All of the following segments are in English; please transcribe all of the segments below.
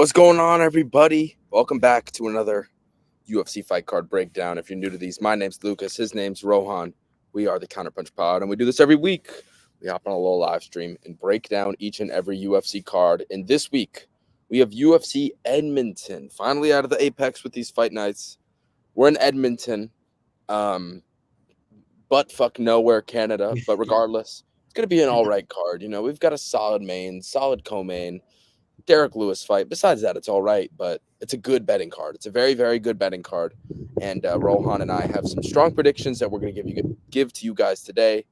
What's going on, everybody? Welcome back to another UFC fight card breakdown. If you're new to these, my name's Lucas. His name's Rohan. We are the Counterpunch Pod, and we do this every week. We hop on a little live stream and break down each and every UFC card. And this week, we have UFC Edmonton. Finally out of the Apex with these fight nights. We're in Edmonton, butt fuck nowhere, Canada. But regardless, it's going to be an all right card. You know, we've got a solid main, solid co-main. Derek Lewis fight. Besides that, it's all right, but it's a good betting card. It's a very, very good betting card. And Rohan and I have some strong predictions that we're going to give to you guys today.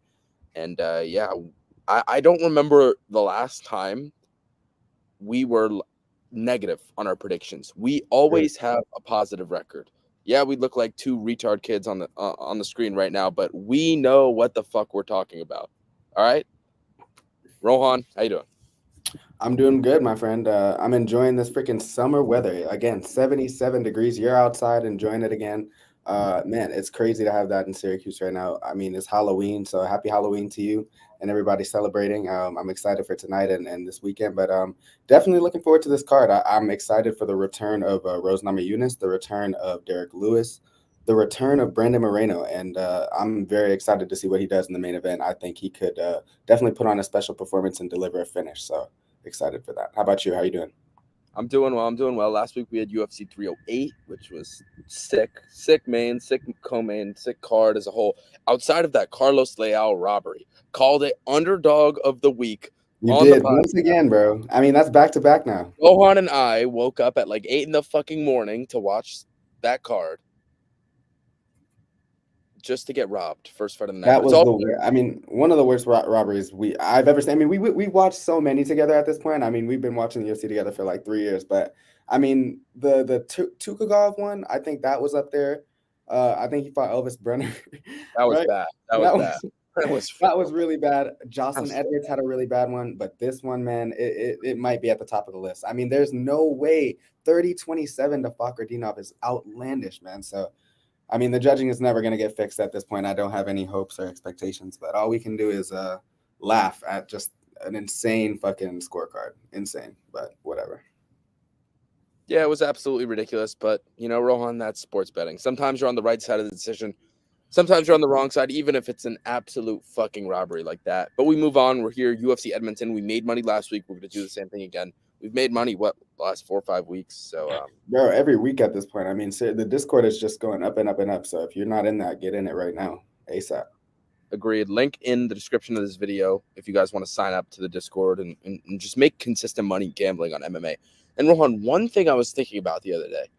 And I don't remember the last time we were negative on our predictions. We always have a positive record. Yeah, we look like two retard kids on the screen right now, but we know what the fuck we're talking about. All right, Rohan, how you doing? I'm doing good, my friend. I'm enjoying this freaking summer weather. Again, 77 degrees. You're outside enjoying it again. Man, it's crazy to have that in Syracuse right now. I mean, it's Halloween, so happy Halloween to you and everybody celebrating. I'm excited for tonight and this weekend, but definitely looking forward to this card. I'm excited for the return of Rose Namajunas, the return of Derek Lewis, the return of Brandon Moreno, and I'm very excited to see what he does in the main event. I think he could definitely put on a special performance and deliver a finish, so excited for that. How about you? How you doing? I'm doing well. Last week we had UFC 308, which was sick main, sick co-main, sick card as a whole. Outside of that, Carlos Leal robbery. Called it underdog of the week. You did once again, bro. I mean, that's back to back now. Rohan and I woke up at like 8 in the fucking morning to watch that card. Just to get robbed, first fight of the night. That was one of the worst robberies I've ever seen. I mean, we watched so many together at this point. I mean, we've been watching the UFC together for like 3 years, but I mean, the Tukagov one, I think that was up there. I think he fought Elvis Brenner. That was bad. That was really bad. Jocelyn Edwards had a really bad one, but this one, man, it might be at the top of the list. I mean, there's no way 30-27 to Fakhretdinov is outlandish, man. So I mean, the judging is never going to get fixed at this point. I don't have any hopes or expectations, but all we can do is laugh at just an insane fucking scorecard. Insane, but whatever. Yeah, it was absolutely ridiculous, but, you know, Rohan, that's sports betting. Sometimes you're on the right side of the decision. Sometimes you're on the wrong side, even if it's an absolute fucking robbery like that. But we move on. We're here, UFC Edmonton. We made money last week. We're going to do the same thing again. We've made money, the last 4 or 5 weeks. So, bro, every week at this point. I mean, the Discord is just going up and up and up. So if you're not in that, get in it right now, ASAP. Agreed. Link in the description of this video if you guys want to sign up to the Discord and just make consistent money gambling on MMA. And Rohan, one thing I was thinking about the other day,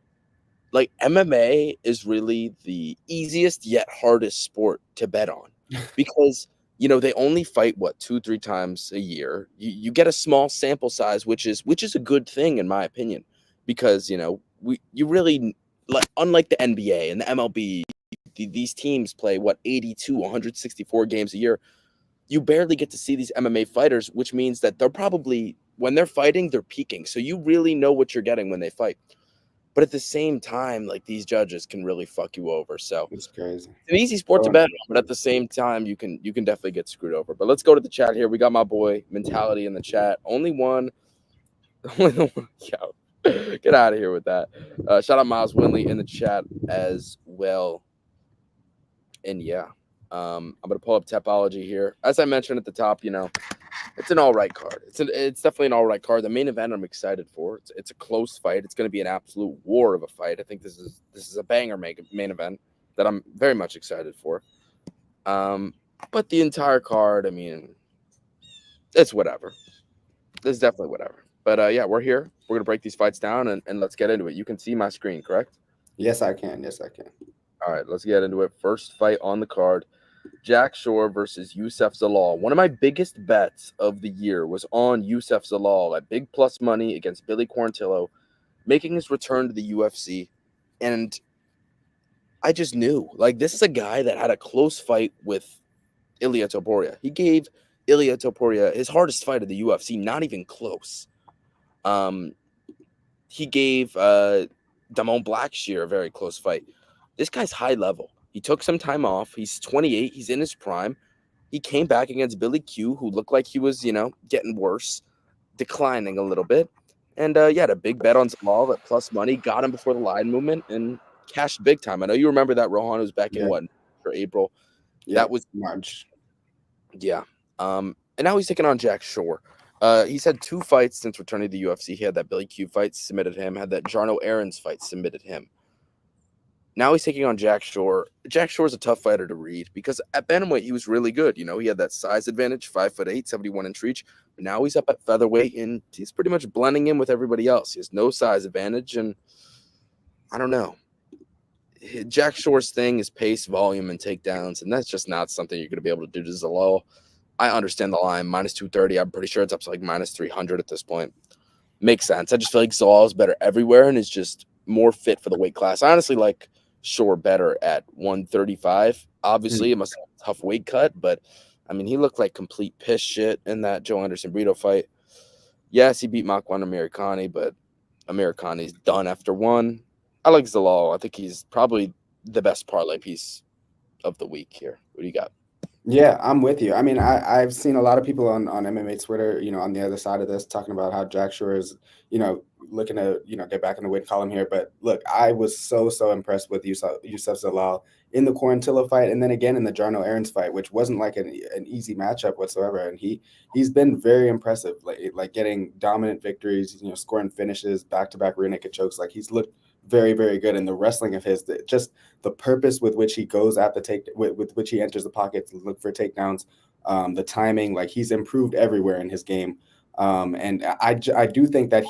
like MMA is really the easiest yet hardest sport to bet on because – you know, they only fight 2-3 times a year. You get a small sample size, which is a good thing in my opinion, because you know you really unlike the NBA and the MLB, these teams play 82, 164 games a year. You barely get to see these MMA fighters, which means that they're probably when they're fighting, they're peaking. So you really know what you're getting when they fight. But at the same time, like these judges can really fuck you over. So it's crazy. It's an easy sport to bet on, but at the same time, you can definitely get screwed over. But let's go to the chat here. We got my boy Mentality in the chat. Only one. Yo, get out of here with that. Shout out Miles Winley in the chat as well. And yeah, I'm gonna pull up Topology here. As I mentioned at the top, you know, it's an all right card. It's definitely an all right card. The main event I'm excited for. It's a close fight. It's going to be an absolute war of a fight. I think this is a banger main event that I'm very much excited for. But the entire card, I mean, it's whatever. It's definitely whatever. But yeah, we're here. We're gonna break these fights down and let's get into it. You can see my screen, correct? Yes, I can. All right, let's get into it. First fight on the card. Jack Shore versus Youssef Zalal. One of my biggest bets of the year was on Youssef Zalal at big plus money against Billy Quarantillo, making his return to the UFC. And I just knew, like, this is a guy that had a close fight with Ilia Topuria. He gave Ilia Topuria his hardest fight of the UFC, not even close. He gave Damon Blackshear a very close fight. This guy's high level. He took some time off. He's 28. He's in his prime. He came back against Billy Q, who looked like he was, you know, getting worse, declining a little bit. And yeah, had a big bet on Zalal at plus money, got him before the line movement, and cashed big time. I know you remember that Rohan was back in Yeah. what for April. Yeah. That was March. yeah. And now he's taking on Jack Shore. He's had 2 fights since returning to the UFC. He had that Billy Q fight, submitted him. Had that Jarno Aarons fight, submitted him. Now he's taking on Jack Shore. Jack Shore's a tough fighter to read because at bantamweight he was really good. You know, he had that size advantage, 5'8", 71-inch reach. But now he's up at featherweight and he's pretty much blending in with everybody else. He has no size advantage, and I don't know. Jack Shore's thing is pace, volume, and takedowns, and that's just not something you're going to be able to do to Zalal. I understand the line, minus 230. I'm pretty sure it's up to like minus 300 at this point. Makes sense. I just feel like Zalal is better everywhere and is just more fit for the weight class. I honestly like Shore better at 135. Obviously, it must be a tough weight cut, but I mean, he looked like complete piss shit in that Joe Anderson Brito fight. Yes, he beat Makwan Americani, but Americani's done after one. I like Zalal. I think he's probably the best parlay piece of the week here. What do you got? Yeah, I'm with you. I mean, I've seen a lot of people on MMA Twitter, on the other side of this, talking about how Jack Shore is, looking to, get back in the win column here. But look, I was so impressed with Yusuf Zalal in the Quarantillo fight, and then again in the Jarno Aarons fight, which wasn't like an easy matchup whatsoever. And he's been very impressive, like getting dominant victories, scoring finishes, back-to-back rear naked chokes. Like he's looked very, very good in the wrestling of his. Just the purpose with which he goes at the with which he enters the pocket to look for takedowns, the timing, like he's improved everywhere in his game. And I do think that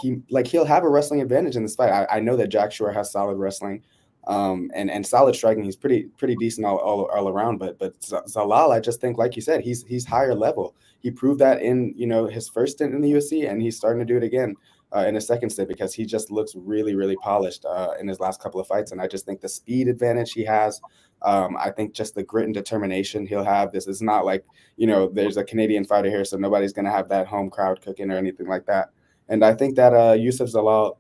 he'll have a wrestling advantage in this fight. I know that Jack Shore has solid wrestling, and solid striking. He's pretty decent all around. But Zalal, I just think, like you said, he's higher level. He proved that in his first stint in the UFC, and he's starting to do it again in his second stint because he just looks really, really polished in his last couple of fights. And I just think the speed advantage he has, I think just the grit and determination he'll have. This is not like, there's a Canadian fighter here, so nobody's going to have that home crowd cooking or anything like that. And I think that Yusuf Zalal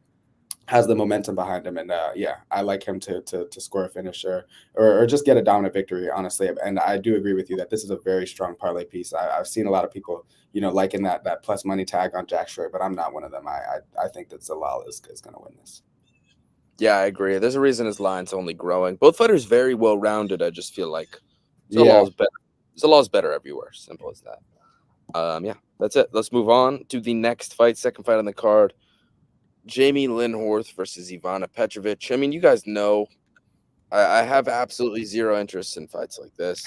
has the momentum behind him, and yeah, I like him to score a finish or just get a dominant victory, honestly. And I do agree with you that this is a very strong parlay piece. I've seen a lot of people, liking that plus money tag on Jack Shore, but I'm not one of them. I think that Zalal is going to win this. Yeah, I agree. There's a reason his line's only growing. Both fighters very well rounded. I just feel like Yeah. Zalal's better. Zalal's better everywhere. Simple as that. Yeah, that's it. Let's move on to the next fight, second fight on the card. Jamie Linhorth versus Ivana Petrovic. I mean, you guys know I have absolutely zero interest in fights like this,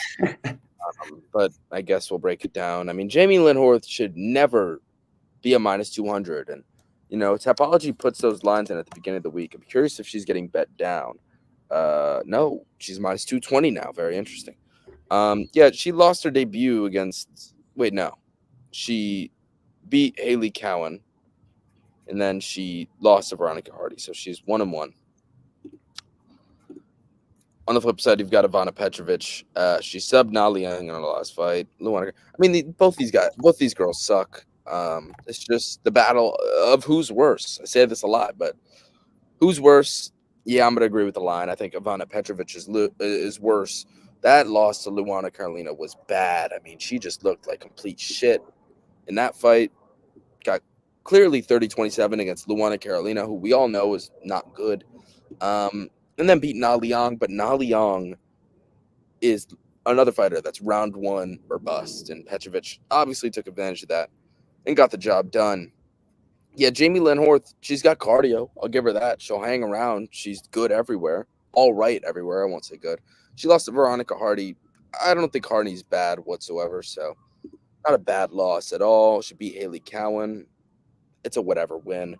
but I guess we'll break it down. I mean, Jamie Linhorth should never be a minus 200, and Tapology puts those lines in at the beginning of the week. I'm curious if she's getting bet down. No, she's minus 220 now. Very interesting. Yeah, she lost her debut against. Wait, no, she beat Haley Cowan, and then she lost to Veronica Hardy. So she's 1-1. On the flip side, you've got Ivana Petrovic. She subbed Na Liang in her last fight. Luana, I mean, both these girls suck. It's just the battle of who's worse. I say this a lot, but who's worse? Yeah, I'm gonna agree with the line. I think Ivana Petrovic is worse. That loss to Luana Carolina was bad. I mean, she just looked like complete shit in that fight. Got clearly 30-27 against Luana Carolina, who we all know is not good. And then beat Na Liang, but Na Liang is another fighter that's round one or bust, and Petrovic obviously took advantage of that and got the job done. Yeah, Jamie Linhorth, she's got cardio. I'll give her that. She'll hang around. She's good everywhere. All right everywhere. I won't say good. She lost to Veronica Hardy. I don't think Hardy's bad whatsoever, so not a bad loss at all. She beat Haley Cowan. It's a whatever win.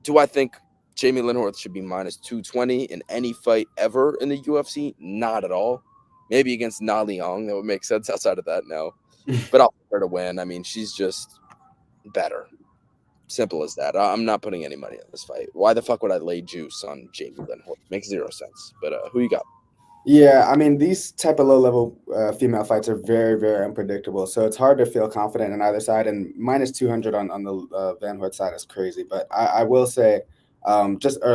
Do I think Jamie Linhorth should be minus 220 in any fight ever in the UFC? Not at all. Maybe against Na Liang. That would make sense. Outside of that, no. But I'll pick her to win. I mean, she's just better. Simple as that. I'm not putting any money on this fight. Why the fuck would I lay juice on Jamie Linhorth? Makes zero sense. But who you got? Yeah, I mean, these type of low-level female fights are very, very unpredictable. So it's hard to feel confident on either side. And minus 200 on the Van Hoort side is crazy. But I will say, or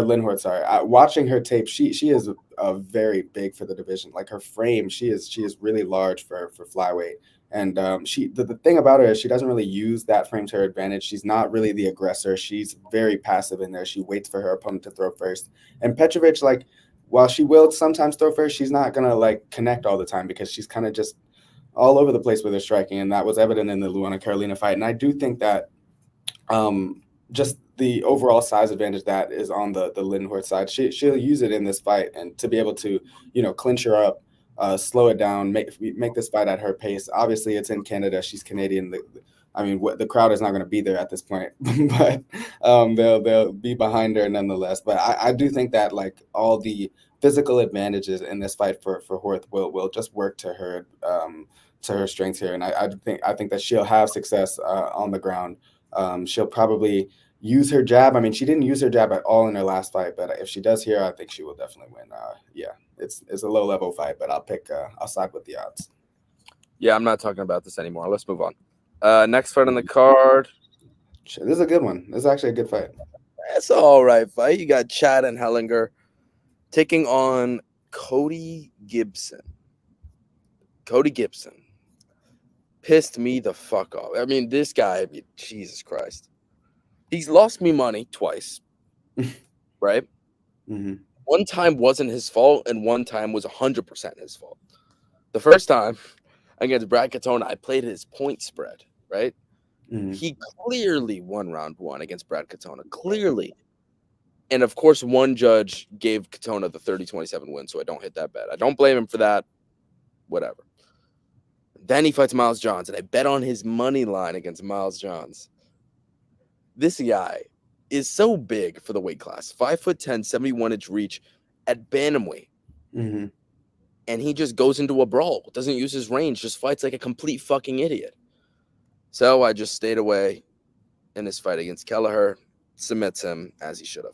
Linhort, sorry, watching her tape, she is very big for the division. Like her frame, she is really large for flyweight. And the thing about her is she doesn't really use that frame to her advantage. She's not really the aggressor. She's very passive in there. She waits for her opponent to throw first. And Petrovic, like, while she will sometimes throw first, she's not gonna like connect all the time because she's kind of just all over the place with her striking, and that was evident in the Luana Carolina fight. And I do think that just the overall size advantage that is on the Lindenhorst side, she'll use it in this fight, and to be able to clinch her up, slow it down, make this fight at her pace. Obviously, it's in Canada. She's Canadian. I mean, the crowd is not going to be there at this point, but they'll be behind her nonetheless. But I do think that like all the physical advantages in this fight for Horth will just work to her strengths here, and I think that she'll have success on the ground. She'll probably use her jab. I mean, she didn't use her jab at all in her last fight, but if she does here, I think she will definitely win. Yeah, it's a low level fight, but I'll side with the odds. Yeah, I'm not talking about this anymore. Let's move on. Next fight on the card. This is a good one. This is actually a good fight. That's all right fight. You got Chad and Hellinger taking on Cody Gibson. Cody Gibson pissed me the fuck off. I mean, this guy, Jesus Christ. He's lost me money twice, right? Mm-hmm. One time wasn't his fault, and one time was 100% his fault. The first time against Brad Katona, I played his point spread, right? Mm-hmm. He clearly won round one against Brad Katona, clearly. And, of course, one judge gave Katona the 30-27 win, so I don't hit that bet. I don't blame him for that. Whatever. Then he fights Miles Johns, and I bet on his money line against Miles Johns. This guy is so big for the weight class. 5'10", 71-inch reach at bantamweight. Mm-hmm. And he just goes into a brawl. Doesn't use his range. Just fights like a complete fucking idiot. So I just stayed away in this fight against Kelleher. Submits him as he should have.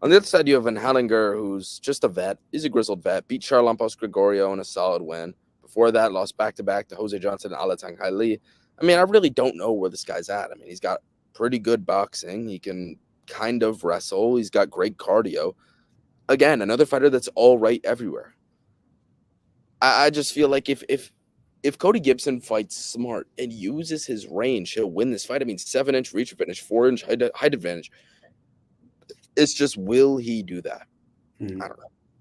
On the other side, you have Van Hellinger, who's just a vet. He's a grizzled vet. Beat Charlampos Gregorio in a solid win. Before that, lost back-to-back to Jose Johnson and Alatang Haili. I mean, I really don't know where this guy's at. I mean, he's got pretty good boxing. He can kind of wrestle. He's got great cardio. Again, another fighter that's all right everywhere. I just feel like if Cody Gibson fights smart and uses his range, he'll win this fight. I mean, 7-inch reach advantage, 4-inch height advantage. It's just, will he do that? Mm-hmm.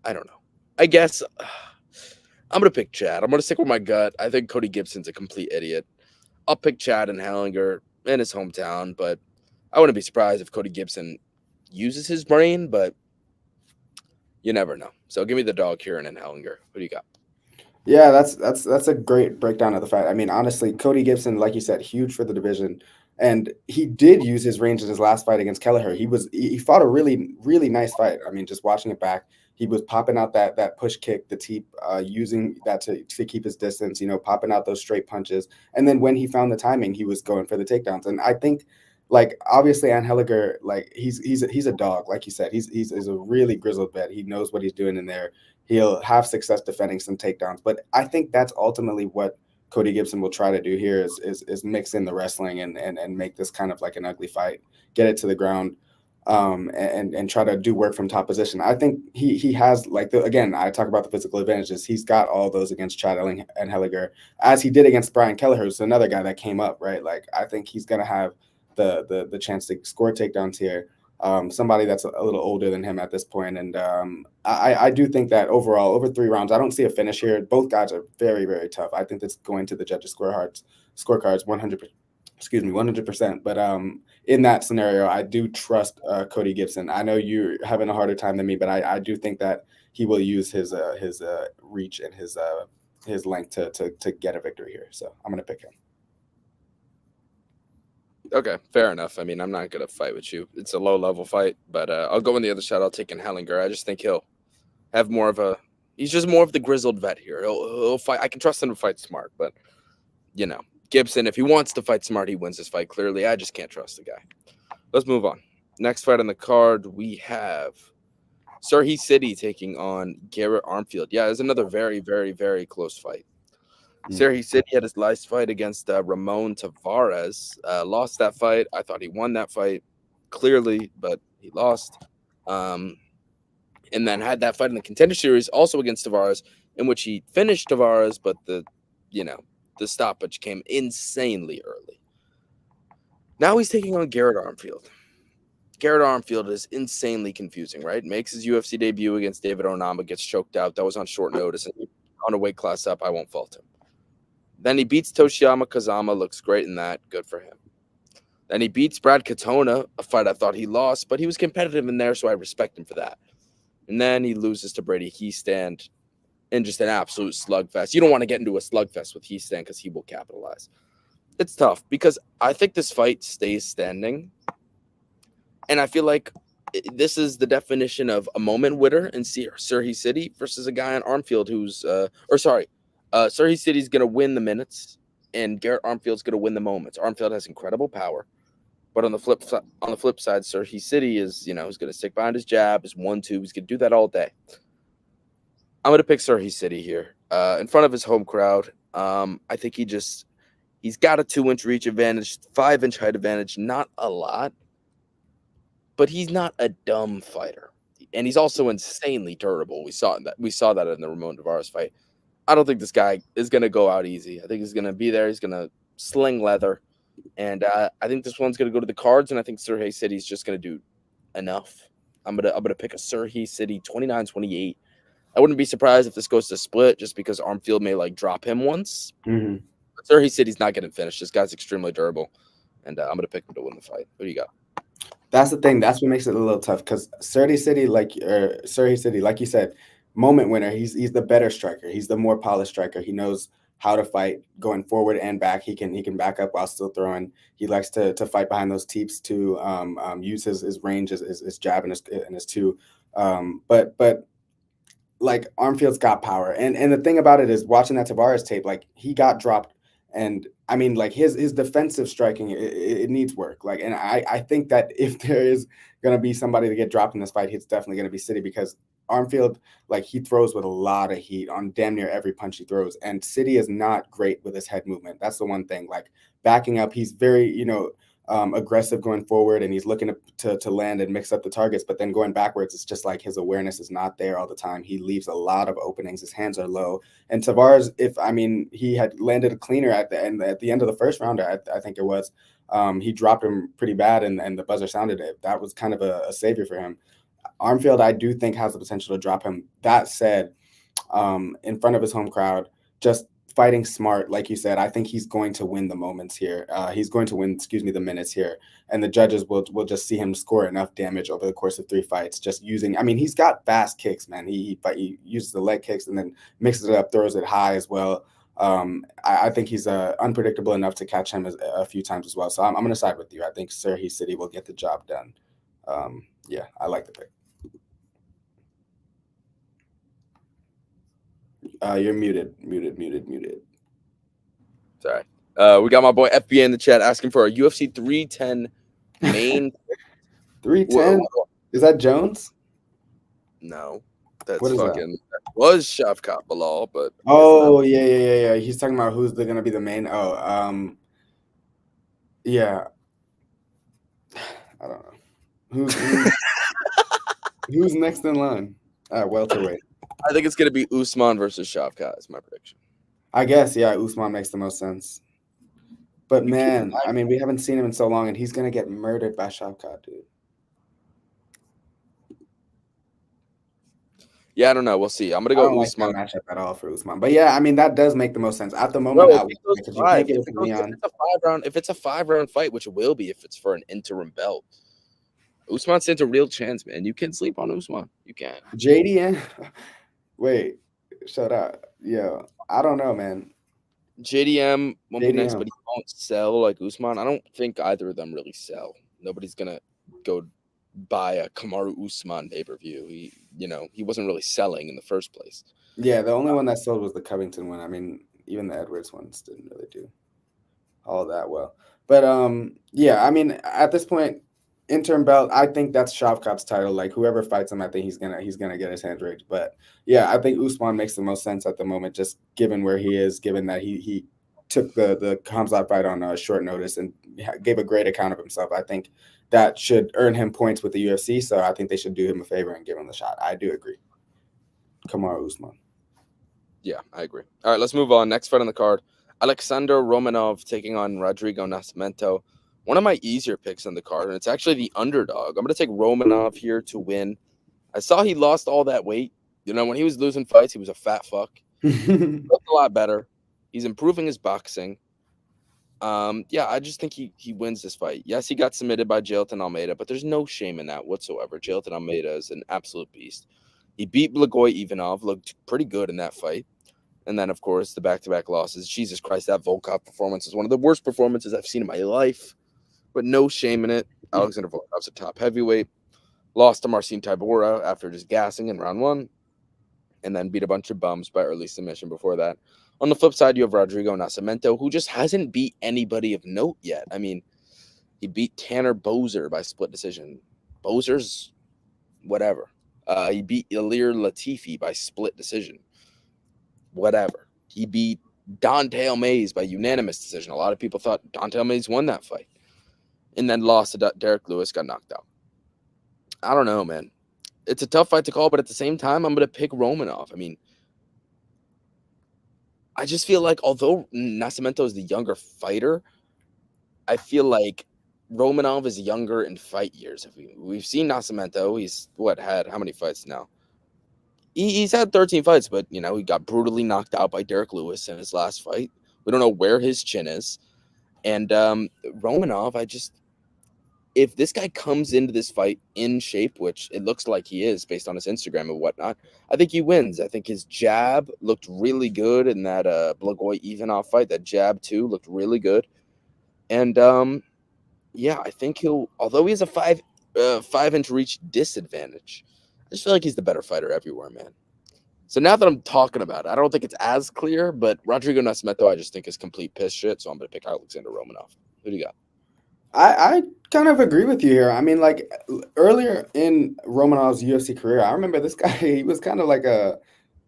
I don't know. I guess I'm going to pick Chad. I'm going to stick with my gut. I think Cody Gibson's a complete idiot. I'll pick Chad and Hellinger in his hometown, but I wouldn't be surprised if Cody Gibson uses his brain, but you never know. So give me the dog here and Hellinger. Who do you got? Yeah, that's a great breakdown of the fight. I mean, honestly, Cody Gibson, like you said, huge for the division, and he did use his range in his last fight against Kelleher. He fought a really really nice fight. I mean, just watching it back, he was popping out that push kick, the teep, using that to keep his distance. Popping out those straight punches, and then when he found the timing, he was going for the takedowns. And I think, like, obviously, Angeliger, like he's a dog, like you said. He's a really grizzled vet. He knows what he's doing in there. He'll have success defending some takedowns. But I think that's ultimately what Cody Gibson will try to do here is mix in the wrestling and make this kind of like an ugly fight, get it to the ground, and try to do work from top position. I think he has, like, again, I talk about the physical advantages. He's got all those against Chad and Helliger, as he did against Brian Kelleher, who's another guy that came up, right? Like, I think he's going to have the chance to score takedowns here. Somebody that's a little older than him at this point. And I do think that overall, over 3 rounds, I don't see a finish here. Both guys are very, very tough. I think that's going to the judges' scorecards 100%. But in that scenario, I do trust Cody Gibson. I know you're having a harder time than me, but I do think that he will use his reach and his length to get a victory here. So I'm going to pick him. Okay, fair enough. I mean, I'm not going to fight with you. It's a low-level fight, but I'll go on the other side. I'll take in Hellinger. I just think he'll have more of he's just more of the grizzled vet here. He'll fight. I can trust him to fight smart, but, Gibson, if he wants to fight smart, he wins this fight clearly. I just can't trust the guy. Let's move on. Next fight on the card, we have Surrey City taking on Garrett Armfield. Yeah, it's another very, very, very close fight. Surrey City had his last fight against Ramon Tavares. Lost that fight. I thought he won that fight clearly, but he lost. And then had that fight in the Contender Series also against Tavares, in which he finished Tavares, but the stoppage came insanely early. Now he's taking on Garrett Armfield. Garrett Armfield is insanely confusing, right? Makes his UFC debut against David Onama, gets choked out. That was on short notice. And on a weight class up, I won't fault him. Then he beats Toshiyama Kazama, looks great in that. Good for him. Then he beats Brad Katona, a fight I thought he lost, but he was competitive in there, so I respect him for that. And then he loses to Brady Heastand in just an absolute slugfest. You don't want to get into a slugfest with Heastand because he will capitalize. It's tough because I think this fight stays standing. And I feel like this is the definition of a moment winner in Surrey City versus a guy on Armfield who's Surrey City's going to win the minutes and Garrett Armfield's going to win the moments. Armfield has incredible power. But on the flip side, Surrey City is, he's going to stick behind his jab, his 1-2. He's going to do that all day. I'm going to pick Surrey City here in front of his home crowd. I think he's got a 2-inch reach advantage, 5-inch height advantage, not a lot. But he's not a dumb fighter, and he's also insanely durable. We saw that in the Ramon Tavares fight. I don't think this guy is going to go out easy. I think he's going to be there. He's going to sling leather, and I think this one's going to go to the cards. And I think Surrey City's just going to do enough. I'm gonna pick a Surrey City 29-28. I wouldn't be surprised if this goes to split, just because Armfield may drop him once. Mm-hmm. But Surrey City's not getting finished. This guy's extremely durable, and I'm gonna pick him to win the fight. What do you got? That's the thing. That's what makes it a little tough because Surrey City, like you said, moment winner. He's the better striker. He's the more polished striker. He knows how to fight going forward and back. He can back up while still throwing. He likes to fight behind those teeps to use his range, his jab and his two. But like Armfield's got power, and the thing about it is watching that Tavares tape, like he got dropped. And I mean, like his defensive striking, it needs work. Like, and I think that if there is going to be somebody to get dropped in this fight, it's definitely going to be City, because Armfield, like, he throws with a lot of heat on damn near every punch he throws. And City is not great with his head movement. That's the one thing. Like, backing up, he's very, aggressive going forward, and he's looking to land and mix up the targets. But then going backwards, it's just like his awareness is not there all the time. He leaves a lot of openings. His hands are low. And Tavares, he had landed a cleaner at the end of the first round, I think it was. He dropped him pretty bad, and the buzzer sounded. That was kind of a savior for him. Armfield, I do think, has the potential to drop him. That said, in front of his home crowd, just fighting smart, like you said, I think he's going to win the moments here. He's going to win, the minutes here, and the judges will just see him score enough damage over the course of 3 fights. Just using, he's got fast kicks, man. He uses the leg kicks and then mixes it up, throws it high as well. I think he's unpredictable enough to catch him a few times as well. So I'm going to side with you. I think Surrey City will get the job done. Yeah, I like the pick. You're muted. Sorry. We got my boy FBA in the chat asking for a UFC 310 main. 310? Is that Jones? No. That's what is fucking that was Shavkat Bilal, but yeah. He's talking about who's gonna be the main. Yeah. I don't know. Who's next in line? Welterweight. I think it's gonna be Usman versus Shavkat is my prediction. I guess, yeah, Usman makes the most sense. But man, we haven't seen him in so long, and he's gonna get murdered by Shavkat, dude. Yeah, I don't know. We'll see. I'm gonna go Usman. Like that matchup at all for Usman, but yeah, that does make the most sense at the moment. If it's a 5-round fight, which it will be if it's for an interim belt, Usman stands a real chance, man. You can sleep on Usman. You can. JDM. Wait, shut up. Yeah, I don't know, man. JDM won't be nice, but he won't sell like Usman. I don't think either of them really sell. Nobody's gonna go buy a Kamaru Usman pay-per-view. He wasn't really selling in the first place. Yeah, the only one that sold was the Covington one. Even the Edwards ones didn't really do all that well. But at this point, interim belt, I think that's Shavkat's title. Like, whoever fights him, I think he's gonna get his hands raised. But yeah, I think Usman makes the most sense at the moment, just given where he is, given that he took the Khamzat fight on short notice and gave a great account of himself. I think that should earn him points with the UFC. So I think they should do him a favor and give him the shot. I do agree. Kamaru Usman. Yeah, I agree. All right, let's move on. Next fight on the card. Alexander Romanov taking on Rodrigo Nascimento. One of my easier picks on the card, and it's actually the underdog. I'm going to take Romanov here to win. I saw he lost all that weight. You know, when he was losing fights, he was a fat fuck. Looked a lot better. He's improving his boxing. Yeah, I just think he wins this fight. Yes, he got submitted by Jailton Almeida, but there's no shame in that whatsoever. Jailton Almeida is an absolute beast. He beat Blagoy Ivanov, looked pretty good in that fight. And then, of course, the back-to-back losses. Jesus Christ, that Volkov performance is one of the worst performances I've seen in my life. But no shame in it. Alexander Volkov's a top heavyweight. Lost to Marcin Tybura after just gassing in round 1. And then beat a bunch of bums by early submission before that. On the flip side, you have Rodrigo Nascimento, who just hasn't beat anybody of note yet. I mean, he beat Tanner Boser by split decision. Boser's whatever. He beat Ilir Latifi by split decision. Whatever. He beat Dante Almays by unanimous decision. A lot of people thought Dante Almays won that fight. And then lost to Derek Lewis, got knocked out. I don't know, man. It's a tough fight to call, but at the same time, I'm going to pick Romanov. I mean, I just feel like although Nascimento is the younger fighter, I feel like Romanov is younger in fight years. We've seen Nascimento. He's had how many fights now? He's had 13 fights, but you know he got brutally knocked out by Derek Lewis in his last fight. We don't know where his chin is, and Romanov. If this guy comes into this fight in shape, which it looks like he is based on his Instagram and whatnot, I think he wins. I think his jab looked really good in that Blagoy Ivanov fight. That jab too looked really good, and yeah, I think although he has a 5-inch reach disadvantage, I just feel like he's the better fighter everywhere, man. So now that I'm talking about it, I don't think it's as clear, but Rodrigo Nascimento I just think is complete piss shit, so I'm going to pick Alexander Romanov. Who do you got? I kind of agree with you here. I mean, like earlier in Romanov's UFC career, I remember this guy. He was kind of like a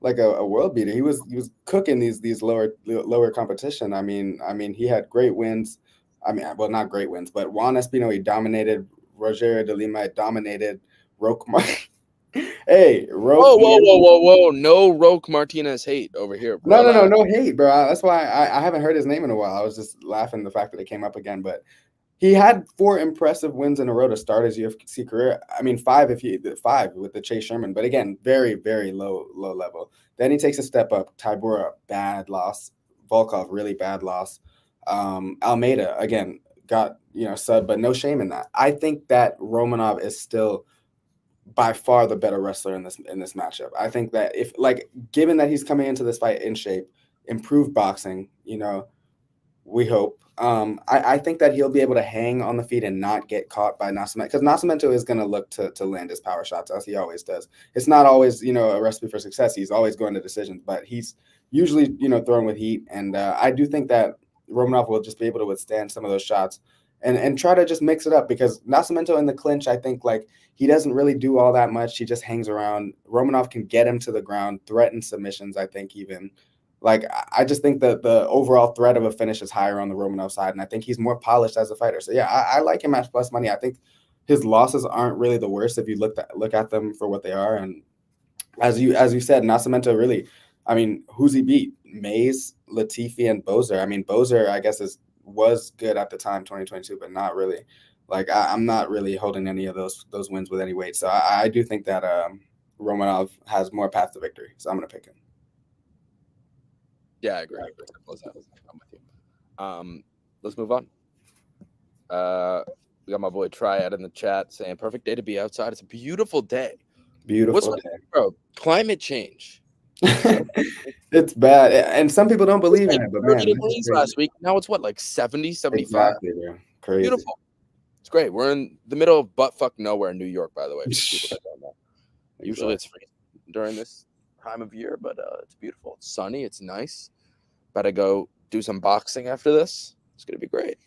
world beater. He was cooking these lower competition. I mean, he had great wins. I mean, well, not great wins, but Juan Espino, he dominated. Rogerio de Lima dominated. Roque Hey, Roque. Whoa. No Roque Martinez hate over here. No, no hate, bro. That's why I haven't heard his name in a while. I was just laughing the fact that it came up again, but he had 4 impressive wins in a row to start his UFC career. I mean, 5 with the Chase Sherman, but again, very, very low level. Then he takes a step up. Tybura, bad loss. Volkov, really bad loss. Almeida, again, got sub, but no shame in that. I think that Romanov is still by far the better wrestler in this matchup. I think that given that he's coming into this fight in shape, improved boxing, we hope. I think that he'll be able to hang on the feet and not get caught by Nascimento, because Nascimento is going to look to land his power shots as he always does. It's not always, a recipe for success. He's always going to decisions, but he's usually, throwing with heat. And I do think that Romanov will just be able to withstand some of those shots and try to just mix it up, because Nascimento in the clinch, I think he doesn't really do all that much. He just hangs around. Romanov can get him to the ground, threaten submissions, I think even. I just think that the overall threat of a finish is higher on the Romanov side, and I think he's more polished as a fighter. So, yeah, I like him at plus money. I think his losses aren't really the worst if you look at them for what they are. And as you said, Nascimento really, I mean, who's he beat? Mays, Latifi, and Boser. I mean, Boser, I guess, was good at the time, 2022, but not really. I'm not really holding any of those wins with any weight. So I do think that Romanov has more path to victory. So I'm going to pick him. Yeah, I agree. I'm with you. Let's move on. We got my boy Triad in the chat saying, perfect day to be outside. It's a beautiful day. Beautiful day. Bro, climate change. It's bad. And some people don't believe in it, but man. 30 degrees last week. Now it's what, like 70, 75? Exactly, bro. Crazy. Beautiful. It's great. We're in the middle of buttfuck nowhere in New York, by the way. Usually it's freezing during this time of year, but it's beautiful. It's sunny. It's nice. About to go do some boxing after this. It's gonna be great.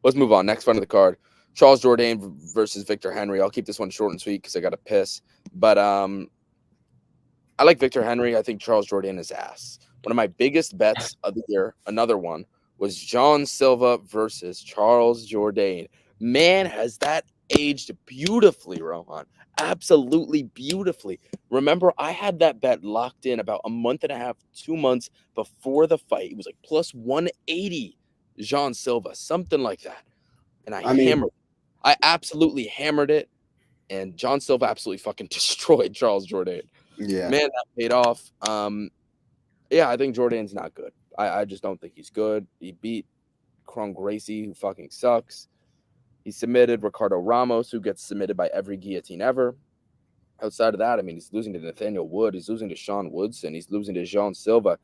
Let's move on. Next fight of the card: Charles Jourdain versus Victor Henry. I'll keep this one short and sweet because I got to piss. But I like Victor Henry. I think Charles Jourdain is ass. One of my biggest bets of the year, another one, was John Silva versus Charles Jourdain. Man, has that aged beautifully, Rohan. absolutely beautifully. Remember, I had that bet locked in about a month and a half, 2 months before the fight. It was like plus 180 Jean Silva, something like that. And I mean, I absolutely hammered it. And John Silva absolutely fucking destroyed Charles Jourdain. yeah. Man, that paid off. Yeah, I think Jourdain's not good. I just don't think he's good. He beat Kron Gracie, who fucking sucks. He submitted Ricardo Ramos, who gets submitted by every guillotine ever. Outside of that, I mean, he's losing to Nathaniel Wood. He's losing to Sean Woodson. He's losing to Jean Silva.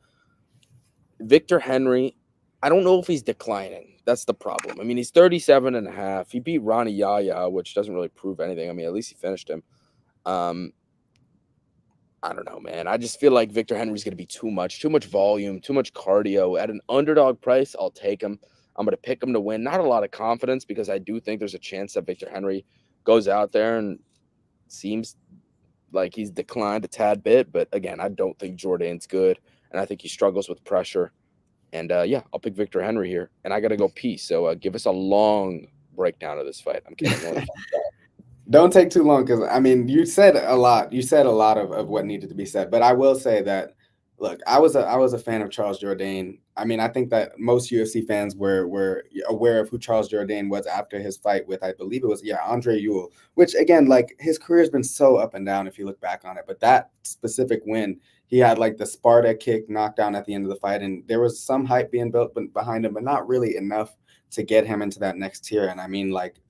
Victor Henry, I don't know if he's declining. That's the problem. I mean, he's 37 and a half. He beat Ronnie Yaya, which doesn't really prove anything. I mean, at least he finished him. I don't know, man. I just feel like Victor Henry's going to be too much volume, too much cardio. At an underdog price, I'll take him. I'm going to pick him to win. Not a lot of confidence because I do think there's a chance that Victor Henry goes out there and seems like he's declined a tad bit. But again, I don't think Jourdain's good, and I think he struggles with pressure. And yeah, I'll pick Victor Henry here. And I got to go pee. So give us a long breakdown of this fight. I'm kidding. Don't take too long because I mean you said a lot. You said a lot of what needed to be said. But I will say that look, I was a fan of Charles Jourdain. I mean, I think that most UFC fans were aware of who Charles Jourdain was after his fight with, I believe it was, Andre Ewell, which again, like his career has been so up and down if you look back on it. But that specific win, he had like the Sparta kick knockdown at the end of the fight, and there was some hype being built behind him, but not really enough to get him into that next tier. And I mean, like,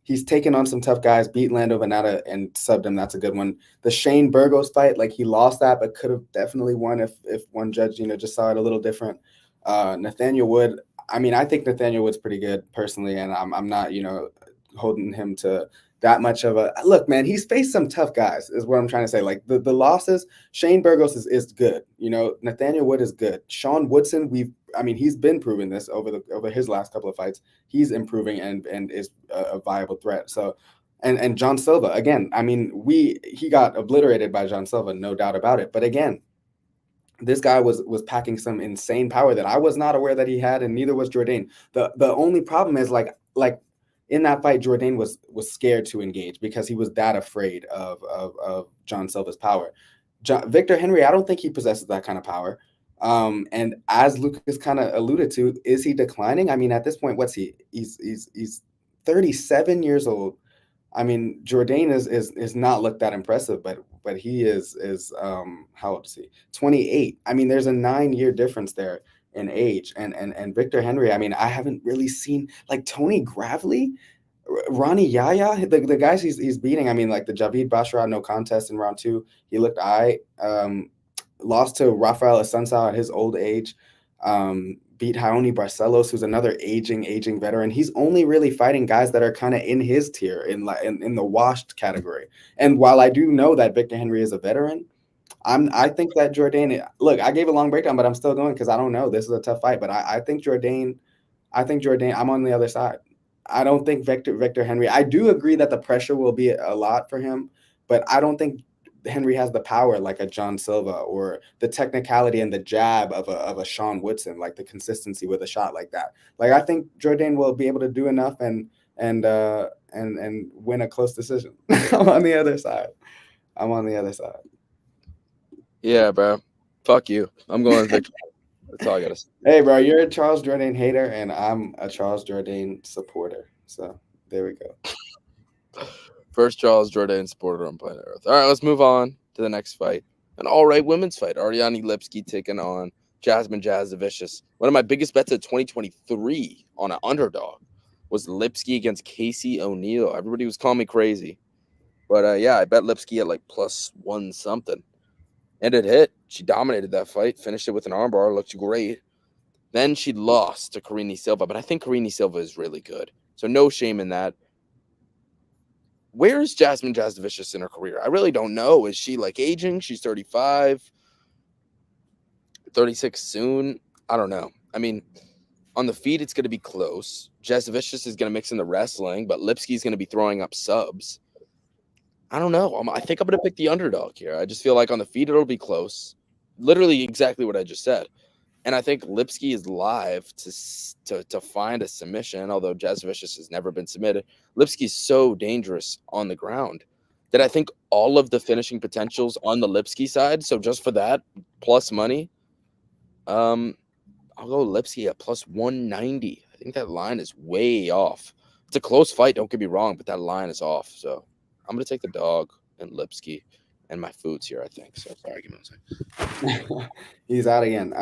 he's taken on some tough guys, beat Lando Venata and subbed him. That's a good one. The Shane Burgos fight, like he lost that, but could have definitely won if one judge, just saw it a little different. Nathaniel Wood, I mean, I think Nathaniel Wood's pretty good personally, and I'm not, holding him to that much of a look, man. He's faced some tough guys, is what I'm trying to say. Like the losses, Shane Burgos is good. Nathaniel Wood is good. Sean Woodson, he's been proving this over his last couple of fights. He's improving and is a viable threat. So, and John Silva again. I mean, he got obliterated by John Silva, no doubt about it. But again, this guy was packing some insane power that I was not aware that he had, and neither was Jourdain. The only problem is like in that fight, Jourdain was scared to engage because he was that afraid of John Silva's power. Victor Henry, I don't think he possesses that kind of power. And as Lucas kind of alluded to, is he declining? I mean, at this point, what's he? He's 37 years old. I mean, Jourdain is not looked that impressive, but he is how old is he? 28. I mean, there's a 9-year difference there in age. And Victor Henry, I mean, I haven't really seen like Tony Gravely, Ronnie Yaya, the guys he's beating. I mean, like the Javid Basharat no contest in round 2, he looked lost to Rafael Assunção at his old age. Beat Raoni Barcelos, who's another aging veteran. He's only really fighting guys that are kind of in his tier in the washed category. And while I do know that Victor Henry is a veteran, I think that Jourdain. Look, I gave a long breakdown, but I'm still going because I don't know. This is a tough fight, but I think Jourdain. I'm on the other side. I don't think Victor Henry. I do agree that the pressure will be a lot for him, but I don't think Henry has the power like a John Silva or the technicality and the jab of a Sean Woodson, like the consistency with a shot like that. Like I think Jourdain will be able to do enough and win a close decision. I'm on the other side. Yeah, bro. Fuck you. I'm going Victor. That's all I gotta say. Hey, bro, you're a Charles Jourdain hater, and I'm a Charles Jourdain supporter. So there we go. First Charles Jourdain supporter on planet Earth. All right, let's move on to the next fight. An all-right women's fight. Ariane Lipski taking on Jasmine Jasavicius. One of my biggest bets of 2023 on an underdog was Lipski against Casey O'Neill. Everybody was calling me crazy. But yeah, I bet Lipski at like +1 something. And it hit. She dominated that fight, finished it with an armbar, looked great. Then she lost to Karine Silva, but I think Karine Silva is really good. So no shame in that. Where is Jasmine Jasavicius in her career? I really don't know. Is she like aging? She's 35, 36 soon. I don't know. I mean, on the feet, it's going to be close. Jasavicius is going to mix in the wrestling, but Lipski's going to be throwing up subs. I don't know. I think I'm going to pick the underdog here. I just feel like on the feet, it'll be close. Literally exactly what I just said. And I think Lipski is live to find a submission, although Jasavicius has never been submitted. Lipski's so dangerous on the ground. that I think all of the finishing potentials on the Lipski side. So just for that plus money, I'll go Lipski at plus 190. I think that line is way off. It's a close fight, don't get me wrong, but that line is off. So I'm gonna take the dog and Lipski, and my food's here, I think. So sorry, give me 1 second. He's out again.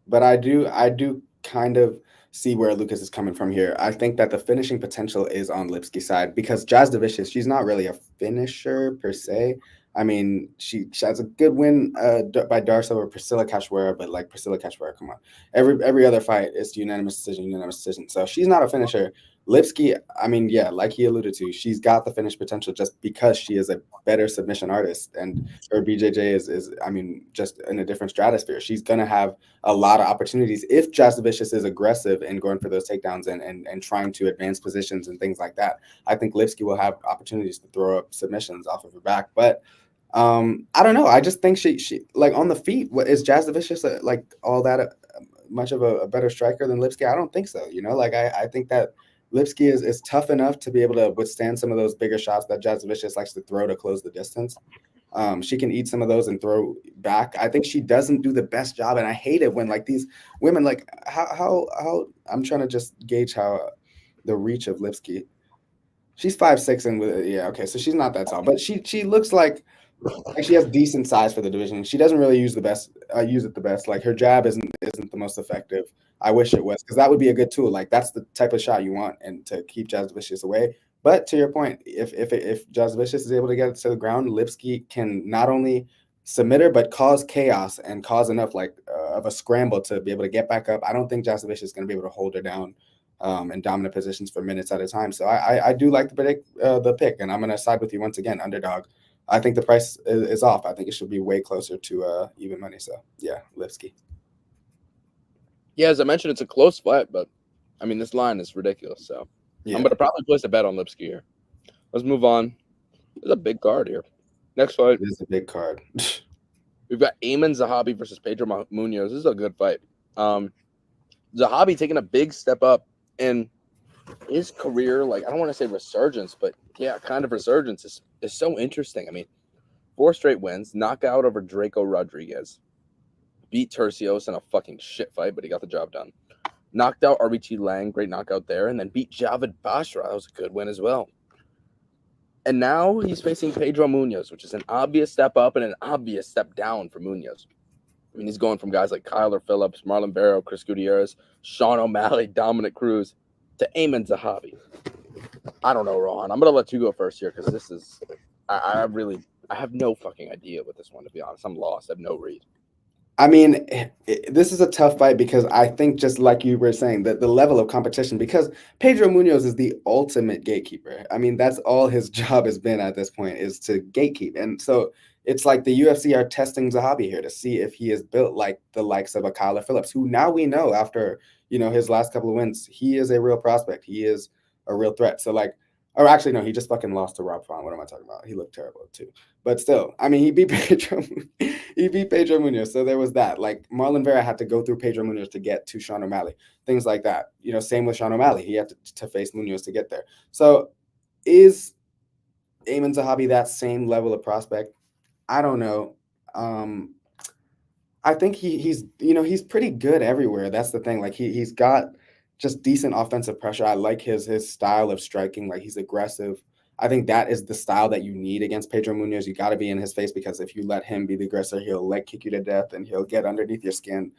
But I do kind of see where Lucas is coming from here. I think that the finishing potential is on Lipski's side because Jazz Vicious, she's not really a finisher per se. I mean, she has a good win by Darce over Priscilla Cachoeira, but like Priscilla Cachoeira, come on, every other fight is unanimous decision. So she's not a finisher. Lipski, I mean, yeah, like he alluded to, she's got the finish potential just because she is a better submission artist, and her BJJ is I mean, just in a different stratosphere. She's gonna have a lot of opportunities if Vicious is aggressive and going for those takedowns and trying to advance positions and things like that. I think Lipski will have opportunities to throw up submissions off of her back, but I don't know. I just think she like on the feet. What is Vicious like all that much of a better striker than Lipski? I don't think so. You know, like I think that Lipski is tough enough to be able to withstand some of those bigger shots that Vicious likes to throw to close the distance. She can eat some of those and throw back. I think she doesn't do the best job, and I hate it when like these women like how I'm trying to just gauge how the reach of Lipski. She's 5'6" and with yeah, okay, so she's not that tall, but she looks like she has decent size for the division. She doesn't really use it the best. Like her jab isn't the most effective. I wish it was because that would be a good tool. Like that's the type of shot you want and to keep Jazz Vicious away. But to your point, if Jazz Vicious is able to get it to the ground, Lipski can not only submit her but cause chaos and cause enough like of a scramble to be able to get back up. I don't think Jazz Vicious is going to be able to hold her down in dominant positions for minutes at a time. So I do like the pick, and I'm going to side with you once again, underdog. I think the price is off. I think it should be way closer to even money. So yeah, Lipski. Yeah, as I mentioned, it's a close fight, but I mean this line is ridiculous. So Yeah, I'm gonna probably place a bet on Lipski here. Let's move on. There's a big card here. Next fight, it is a big card. we've got Ayman Zahabi versus Pedro Munoz. This is a good fight. Zahabi taking a big step up in his career. Like I don't want to say resurgence, but yeah, kind of resurgence is so interesting. I mean, 4 straight wins, knockout over Draco Rodriguez, beat Tercios in a fucking shit fight, but he got the job done. Knocked out RBG Lang, great knockout there, and then beat Javid Bashra. That was a good win as well. And now he's facing Pedro Munoz, which is an obvious step up and an obvious step down for Munoz. I mean, he's going from guys like Kyler Phillips, Marlon Barrow, Chris Gutierrez, Sean O'Malley, Dominic Cruz, to Ayman Zahabi. I don't know, Rohan. I'm going to let you go first here because this is – I have no fucking idea with this one, to be honest. I'm lost. I have no read. I mean, this is a tough fight because I think just like you were saying, that the level of competition, because Pedro Munoz is the ultimate gatekeeper. I mean, that's all his job has been at this point is to gatekeep. And so it's like the UFC are testing Zahabi here to see if he is built like the likes of a Kyler Phillips, who now we know after, his last couple of wins, he is a real prospect. He is a real threat. So like, or actually, no, he just fucking lost to Rob Font. What am I talking about? He looked terrible too. But still, I mean, he beat Pedro Munoz. So there was that. Like Marlon Vera had to go through Pedro Munoz to get to Sean O'Malley. Things like that. Same with Sean O'Malley. He had to face Munoz to get there. So is Ayman Zahabi that same level of prospect? I don't know. I think he's pretty good everywhere. That's the thing. Like he's got just decent offensive pressure. I like his style of striking. Like he's aggressive. I think that is the style that you need against Pedro Munoz. You got to be in his face because if you let him be the aggressor, he'll leg kick you to death and he'll get underneath your skin.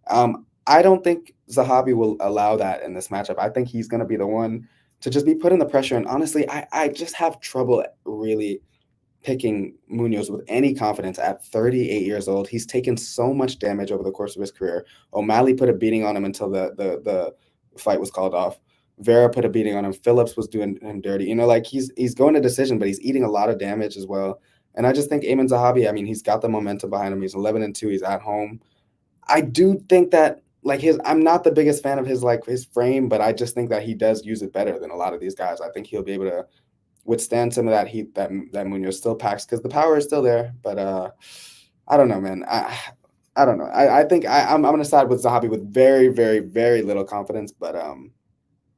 I don't think Zahabi will allow that in this matchup. I think he's going to be the one to just be putting the pressure. And honestly, I just have trouble really picking Munoz with any confidence at 38 years old. He's taken so much damage over the course of his career. O'Malley put a beating on him until the fight was called off. Vera put a beating on him. Phillips was doing him dirty. Like he's going to decision, but he's eating a lot of damage as well. And I just think Ayman Zahabi, I mean, he's got the momentum behind him. He's 11-2. He's at home. I do think that I'm not the biggest fan of his frame, but I just think that he does use it better than a lot of these guys. I think he'll be able to withstand some of that heat that Munoz still packs because the power is still there. But I don't know, man. I don't know. I think I'm going to side with Zahabi with very, very, very little confidence. But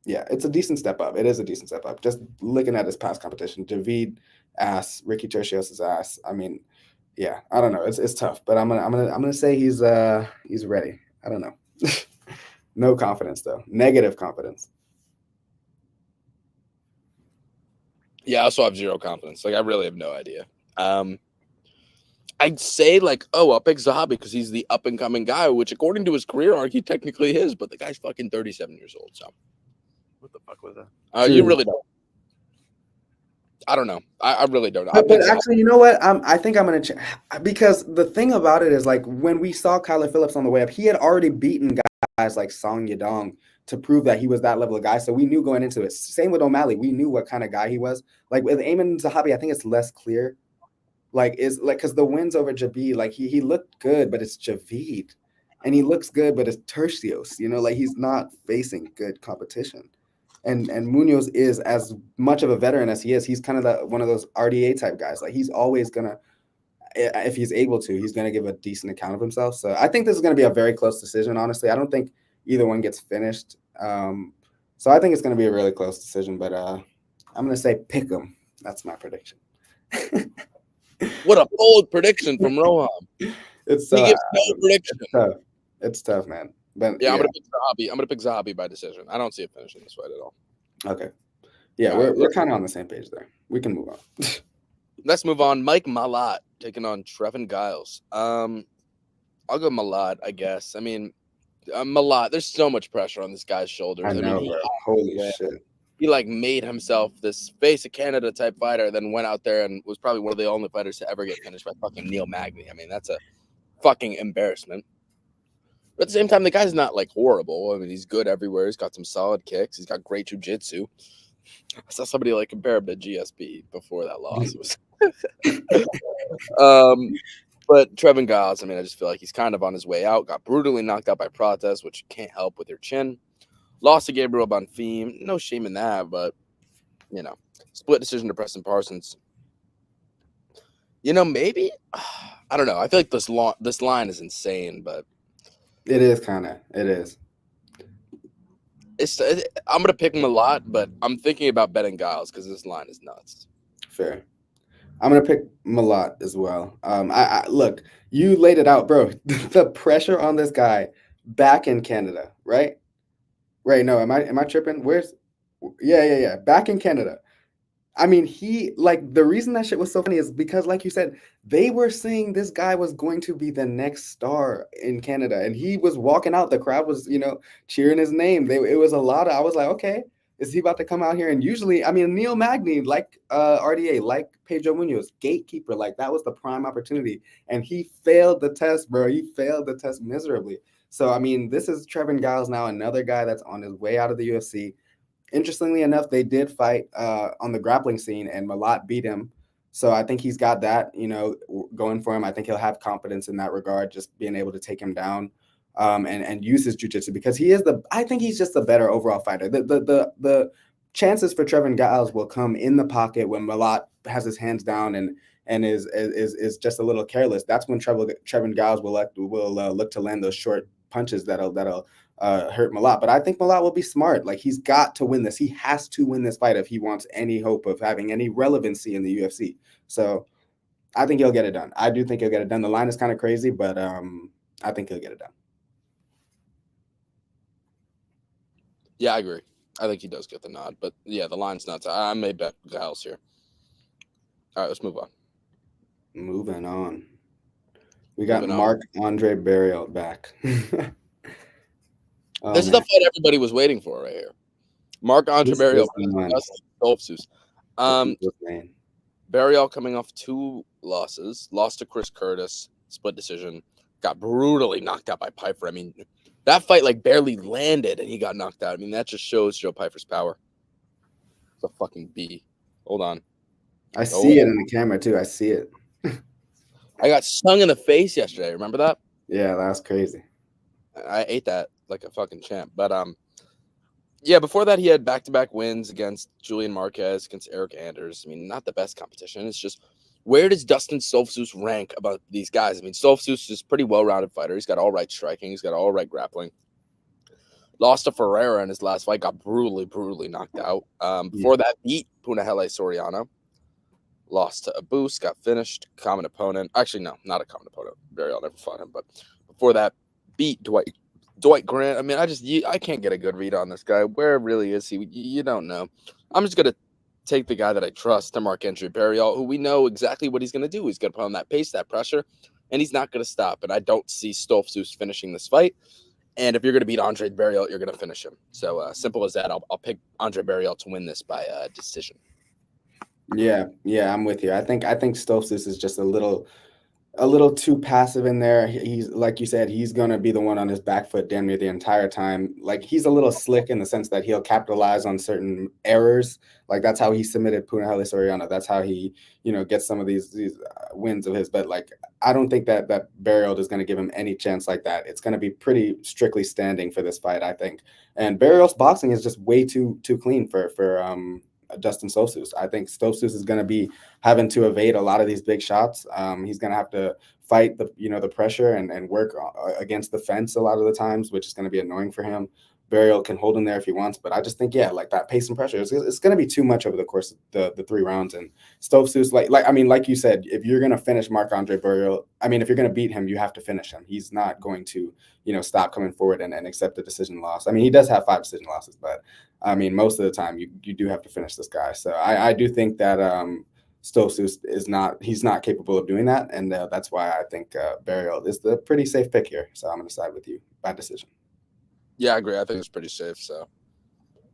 Yeah, it's a decent step up. It is a decent step up. Just looking at his past competition, Javid ass, Ricky Tercios's ass. I mean, yeah, I don't know. It's tough, but I'm gonna say he's ready. I don't know. No confidence though. Negative confidence. Yeah, I also have zero confidence. Like, I really have no idea. I'd say, like, oh, I'll pick Zahabi because he's the up and coming guy, which according to his career arc, he technically is, but the guy's fucking 37 years old. So, what the fuck was that? You really don't. I don't know. I really don't know. But actually, you know what? I think I'm gonna because the thing about it is, like, when we saw Kyler Phillips on the way up, he had already beaten guys like Song Yadong to prove that he was that level of guy. So we knew going into it. Same with O'Malley. We knew what kind of guy he was. Like with Ayman Zahabi, I think it's less clear. Like because the wins over Javid, like he looked good, but it's Javid, and he looks good, but it's Tercios. You know, like he's not facing good competition. And Munoz is as much of a veteran as he is. He's kind of one of those RDA type guys. Like he's always gonna, if he's able to, he's gonna give a decent account of himself. So I think this is gonna be a very close decision. Honestly, I don't think either one gets finished. So I think it's gonna be a really close decision. But I'm gonna say pick him. That's my prediction. What a bold prediction from Rohan. It's he gives no prediction. It's tough, man. But yeah, I'm gonna pick Zahabi. I'm gonna pick Zahabi by decision. I don't see it finishing this fight at all. Okay. Yeah, we're kind of on the same page there. We can move on. Let's move on. Mike Malott taking on Trevin Giles. I'll go Malott, I guess. I mean, Malott. There's so much pressure on this guy's shoulders. I know, bro. Holy shit. He like made himself this face of Canada type fighter, then went out there and was probably one of the only fighters to ever get finished by fucking Neil Magny. I mean, that's a fucking embarrassment. But at the same time, the guy's not like horrible. I mean, he's good everywhere. He's got some solid kicks. He's got great jiu-jitsu. I saw somebody like compare him to GSP before that loss. But Trevin Giles, I mean, I just feel like he's kind of on his way out. Got brutally knocked out by Protez, which can't help with your chin. Lost to Gabriel Bonfim. No shame in that, but, you know, split decision to Preston Parsons. You know, maybe, I don't know. I feel like this line is insane, but. It is kind of. It is. I'm going to pick him a lot, but I'm thinking about betting Giles because this line is nuts. Fair. I'm going to pick Malott as well. I look, you laid it out, bro. The pressure on this guy back in Canada, right? Right. No, am I tripping? Yeah. Back in Canada. I mean, the reason that shit was so funny is because, like you said, they were saying this guy was going to be the next star in Canada, and he was walking out. The crowd was, cheering his name. It was a lot of, I was like, okay, is he about to come out here? And usually, I mean, Neil Magny, like RDA, like Pedro Munoz, gatekeeper, like that was the prime opportunity. And he failed the test, bro. He failed the test miserably. So, I mean, this is Trevin Giles now, another guy that's on his way out of the UFC. Interestingly enough, they did fight on the grappling scene, and Malott beat him. So I think he's got that, going for him. I think he'll have confidence in that regard, just being able to take him down and use his jiu-jitsu because I think he's just a better overall fighter. The chances for Trevin Giles will come in the pocket when Malott has his hands down and is just a little careless. That's when Trevin Giles will look to land those short punches that'll hurt Malott. But I think Malott will be smart. Like, he's got to win this. He has to win this fight if he wants any hope of having any relevancy in the UFC. So I think he'll get it done. I do think he'll get it done. The line is kind of crazy, but I think he'll get it done. Yeah, I agree. I think he does get the nod. But, yeah, the line's nuts. I may bet Giles here. All right, let's move on. Moving on. We got Marc-Andre Barriault back. This is the fight everybody was waiting for right here. Marc-Andre Barriault. Barriault coming off 2 losses. Lost to Chris Curtis, split decision. Got brutally knocked out by Pyfer. I mean, that fight barely landed and he got knocked out. I mean, that just shows Joe Pyfer's power. It's a fucking B. Hold on. I see it in the camera too. I see it. I got stung in the face yesterday. Remember that? Yeah, that's crazy. I ate that like a fucking champ. But yeah, before that he had back-to-back wins against Julian Marquez, against Eric Anders. I mean, not the best competition. It's just, where does Dustin Stoltzfus rank about these guys? I mean, Stoltzfus is a pretty well-rounded fighter. He's got all right striking. He's got all right grappling. Lost to Ferreira in his last fight, got brutally knocked out. Before that, beat Punahele Soriano. Lost to Abus, got finished. Common opponent. Actually, no, not a common opponent. Barrial never fought him. But before that, beat Dwight Grant. I mean, I can't get a good read on this guy. Where really is he? You don't know. I'm just gonna take the guy that I trust, to Marc-André Barrial, who we know exactly what he's gonna do. He's gonna put on that pace, that pressure, and he's not gonna stop. And I don't see Stoltzfus finishing this fight. And if you're gonna beat Andre Barrial, you're gonna finish him. So simple as that. I'll pick Andre Barrial to win this by decision. Yeah, I'm with you. I think Stoltzfus is just a little too passive in there. He's, like you said, he's going to be the one on his back foot damn near the entire time. Like, he's a little slick in the sense that he'll capitalize on certain errors. Like, that's how he submitted Punahele Soriano. That's how he, gets some of these wins of his. But, like, I don't think that Barrial is going to give him any chance like that. It's going to be pretty strictly standing for this fight, I think. And Barrial's boxing is just way too clean for Dustin Stoltzfus. I think Stoltzfus is going to be having to evade a lot of these big shots. He's going to have to fight the pressure and work against the fence a lot of the times, which is going to be annoying for him. Barrial can hold him there if he wants, but I just think, like that pace and pressure, it's going to be too much over the course of the 3 rounds. And Stoltzfus, like you said, if you're going to finish Marc-André Barrial, if you're going to beat him, you have to finish him. He's not going to, stop coming forward and accept a decision loss. He does have 5 decision losses, but most of the time you do have to finish this guy. So I do think that Stoltzfus he's not capable of doing that, and that's why I think Barrial is the pretty safe pick here. So I'm going to side with you by decision. Yeah, I agree. I think it's pretty safe. So,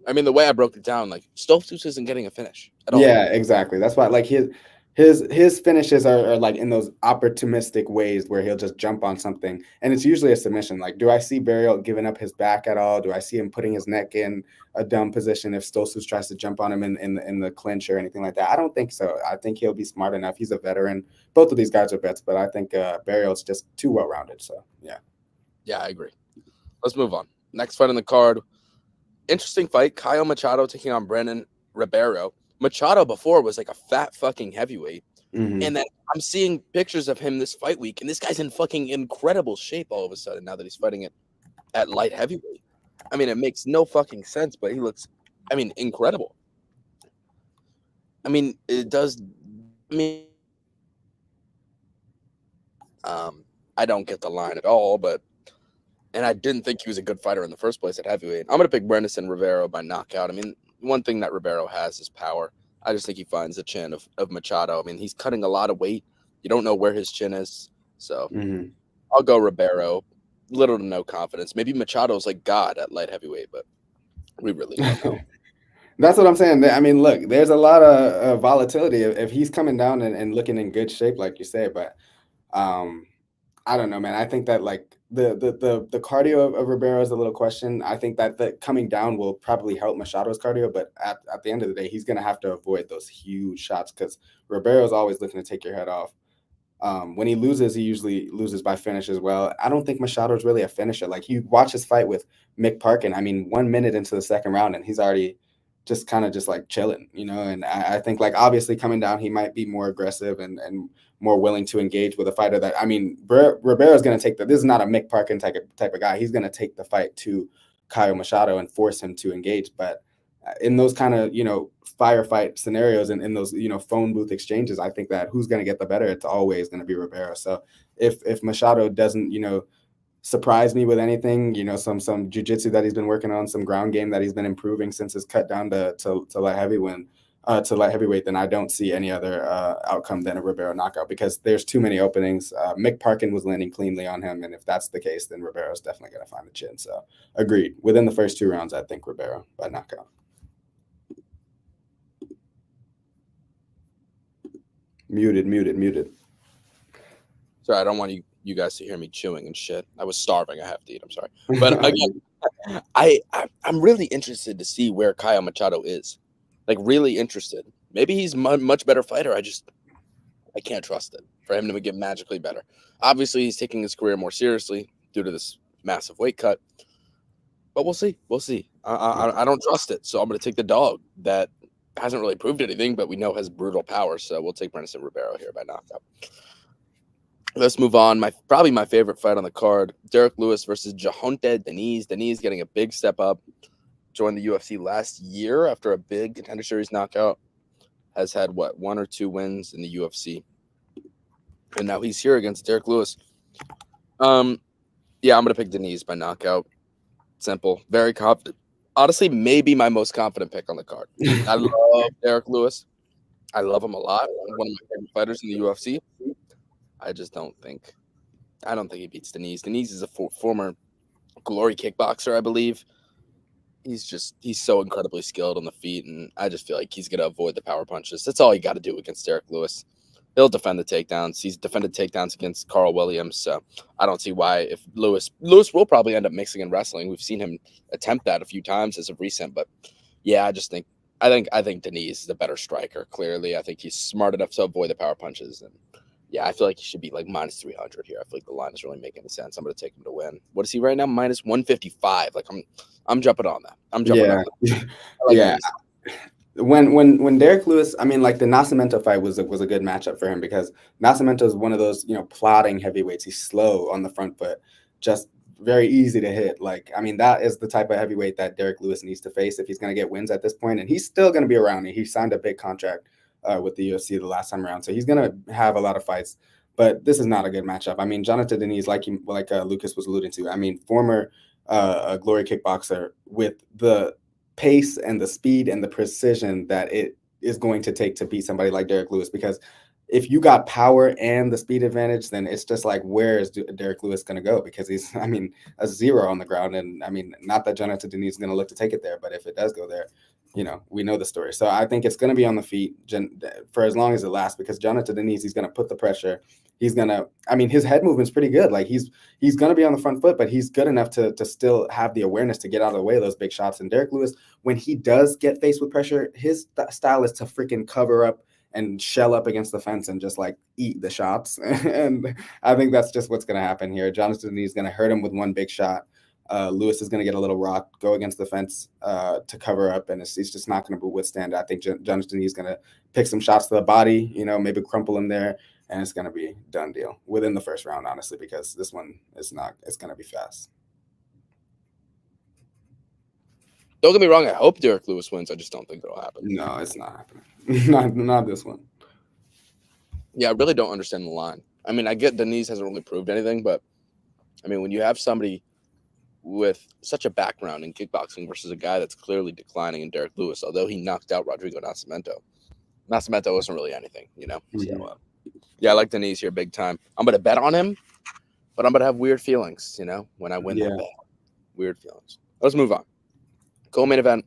the way I broke it down, like, Stoltzfus isn't getting a finish at all. Yeah, exactly. That's why, like, his finishes are like in those opportunistic ways where he'll just jump on something, and it's usually a submission. Like, do I see Barrial giving up his back at all? Do I see him putting his neck in a dumb position if Stoltzfus tries to jump on him in the clinch or anything like that? I don't think so. I think he'll be smart enough. He's a veteran. Both of these guys are vets, but I think Barrial's just too well-rounded. So, yeah. Yeah, I agree. Let's move on. Next fight on the card. Interesting fight. Caio Machado taking on Brandon Ribeiro. Machado before was like a fat fucking heavyweight. Mm-hmm. And then I'm seeing pictures of him this fight week, and this guy's in fucking incredible shape all of a sudden now that he's fighting it at light heavyweight. It makes no fucking sense, but he looks, incredible. It does. I don't get the line at all, and I didn't think he was a good fighter in the first place at heavyweight. I'm going to pick Brandon Ribeiro by knockout. One thing that Ribeiro has is power. I just think he finds the chin of Machado. He's cutting a lot of weight. You don't know where his chin is. So I'll go Ribeiro. Little to no confidence. Maybe Machado's like God at light heavyweight, but we really don't know. That's what I'm saying. Look, there's a lot of volatility if he's coming down and looking in good shape, like you say, but I don't know, man. I think that, like, the cardio of Ribeiro is a little question. I think that the coming down will probably help Machado's cardio, but at the end of the day, he's going to have to avoid those huge shots because Ribeiro is always looking to take your head off. When he loses, he usually loses by finish as well. I don't think Machado's really a finisher. Like, you watch his fight with Mick Parkin. 1 minute into the second round, and he's already just kind of just like chilling, and I think, like, obviously coming down, he might be more aggressive and more willing to engage with a fighter that, Ribeiro's going to take this is not a Mick Parkin type of guy. He's going to take the fight to Caio Machado and force him to engage. But in those kind of, firefight scenarios and in those, phone booth exchanges, I think that who's going to get the better, it's always going to be Ribeiro. So if Machado doesn't, surprise me with anything, some jiu-jitsu that he's been working on, some ground game that he's been improving since his cut down to light heavyweight, then I don't see any other outcome than a Ribeiro knockout because there's too many openings. Mick Parkin was landing cleanly on him, and if that's the case, then Ribeiro's definitely going to find the chin. So agreed. Within the first 2 rounds, I think Ribeiro by knockout. Muted. Sorry, I don't want you guys to hear me chewing and shit. I was starving. I have to eat. I'm sorry. But again, I'm really interested to see where Caio Machado is. Like, really interested. Maybe he's a much better fighter. I can't trust it for him to get magically better. Obviously, he's taking his career more seriously due to this massive weight cut. But we'll see. I don't trust it. So I'm going to take the dog that hasn't really proved anything, but we know has brutal power. So we'll take Brandon Ribeiro here by knockout. Let's move on. Probably my favorite fight on the card: Derek Lewis versus Jahonte Denise. Denise getting a big step up. Joined the UFC last year after a big Contender Series knockout. Has had what, 1 or 2 wins in the UFC, and now he's here against Derek Lewis. Yeah, I'm gonna pick Denise by knockout. Simple, very confident. Honestly, maybe my most confident pick on the card. I love Derek Lewis. I love him a lot. One of my favorite fighters in the UFC. I just don't think. I don't think he beats Denise. Denise is a former glory kickboxer, I believe. He's so incredibly skilled on the feet, and I just feel like he's gonna avoid the power punches. That's all you got to do against Derek Lewis. He'll defend the takedowns. He's defended takedowns against Carl Williams, so I don't see why. If Lewis will probably end up mixing in wrestling. We've seen him attempt that a few times as of recent, but yeah, I think Denise is the better striker. Clearly, I think he's smart enough to avoid the power punches, and yeah, I feel like he should be like minus 300 here. I feel like the line doesn't really make any sense. I'm going to take him to win. What is he right now? Minus 155. Like I'm jumping on that. I'm jumping on that. I like yeah. When Derek Lewis, I mean, like the Nascimento fight was a good matchup for him because Nascimento is one of those, plodding heavyweights. He's slow on the front foot, just very easy to hit. Like, I mean, that is the type of heavyweight that Derek Lewis needs to face if he's going to get wins at this point, and he's still going to be around. He signed a big contract with the UFC the last time around, so he's going to have a lot of fights. But this is not a good matchup. I mean, Jonathan Denise, like Lucas was alluding to, I mean, former a glory kickboxer with the pace and the speed and the precision that it is going to take to beat somebody like Derek Lewis. Because if you got power and the speed advantage, then it's just like, where is Derek Lewis going to go? Because he's, I mean, a zero on the ground. And I mean, not that Jonathan Denise is going to look to take it there, but if it does go there, we know the story. So I think it's going to be on the feet for as long as it lasts, because Jonathan Denise, he's going to put the pressure. He's going to, I mean, his head movement's pretty good. Like he's going to be on the front foot, but he's good enough to still have the awareness to get out of the way of those big shots. And Derek Lewis, when he does get faced with pressure, his style is to freaking cover up and shell up against the fence and just like eat the shots. And I think that's just what's going to happen here. Jonathan Denise is going to hurt him with one big shot. Lewis is going to get a little rock, go against the fence to cover up, and he's just not going to withstand. I think Jonathan is going to pick some shots to the body, maybe crumple him there, and it's going to be done deal within the first round, honestly, because this one is not. It's going to be fast. Don't get me wrong. I hope Derek Lewis wins. I just don't think it'll happen. No, it's not happening. not this one. Yeah, I really don't understand the line. I mean, I get Denise hasn't really proved anything, but I mean, when you have somebody with such a background in kickboxing versus a guy that's clearly declining in Derek Lewis, although he knocked out Rodrigo Nascimento wasn't really anything, Mm-hmm. So, yeah, I like Denise here big time. I'm going to bet on him, but I'm going to have weird feelings, when I win that bet. Weird feelings. Let's move on. Co-main event.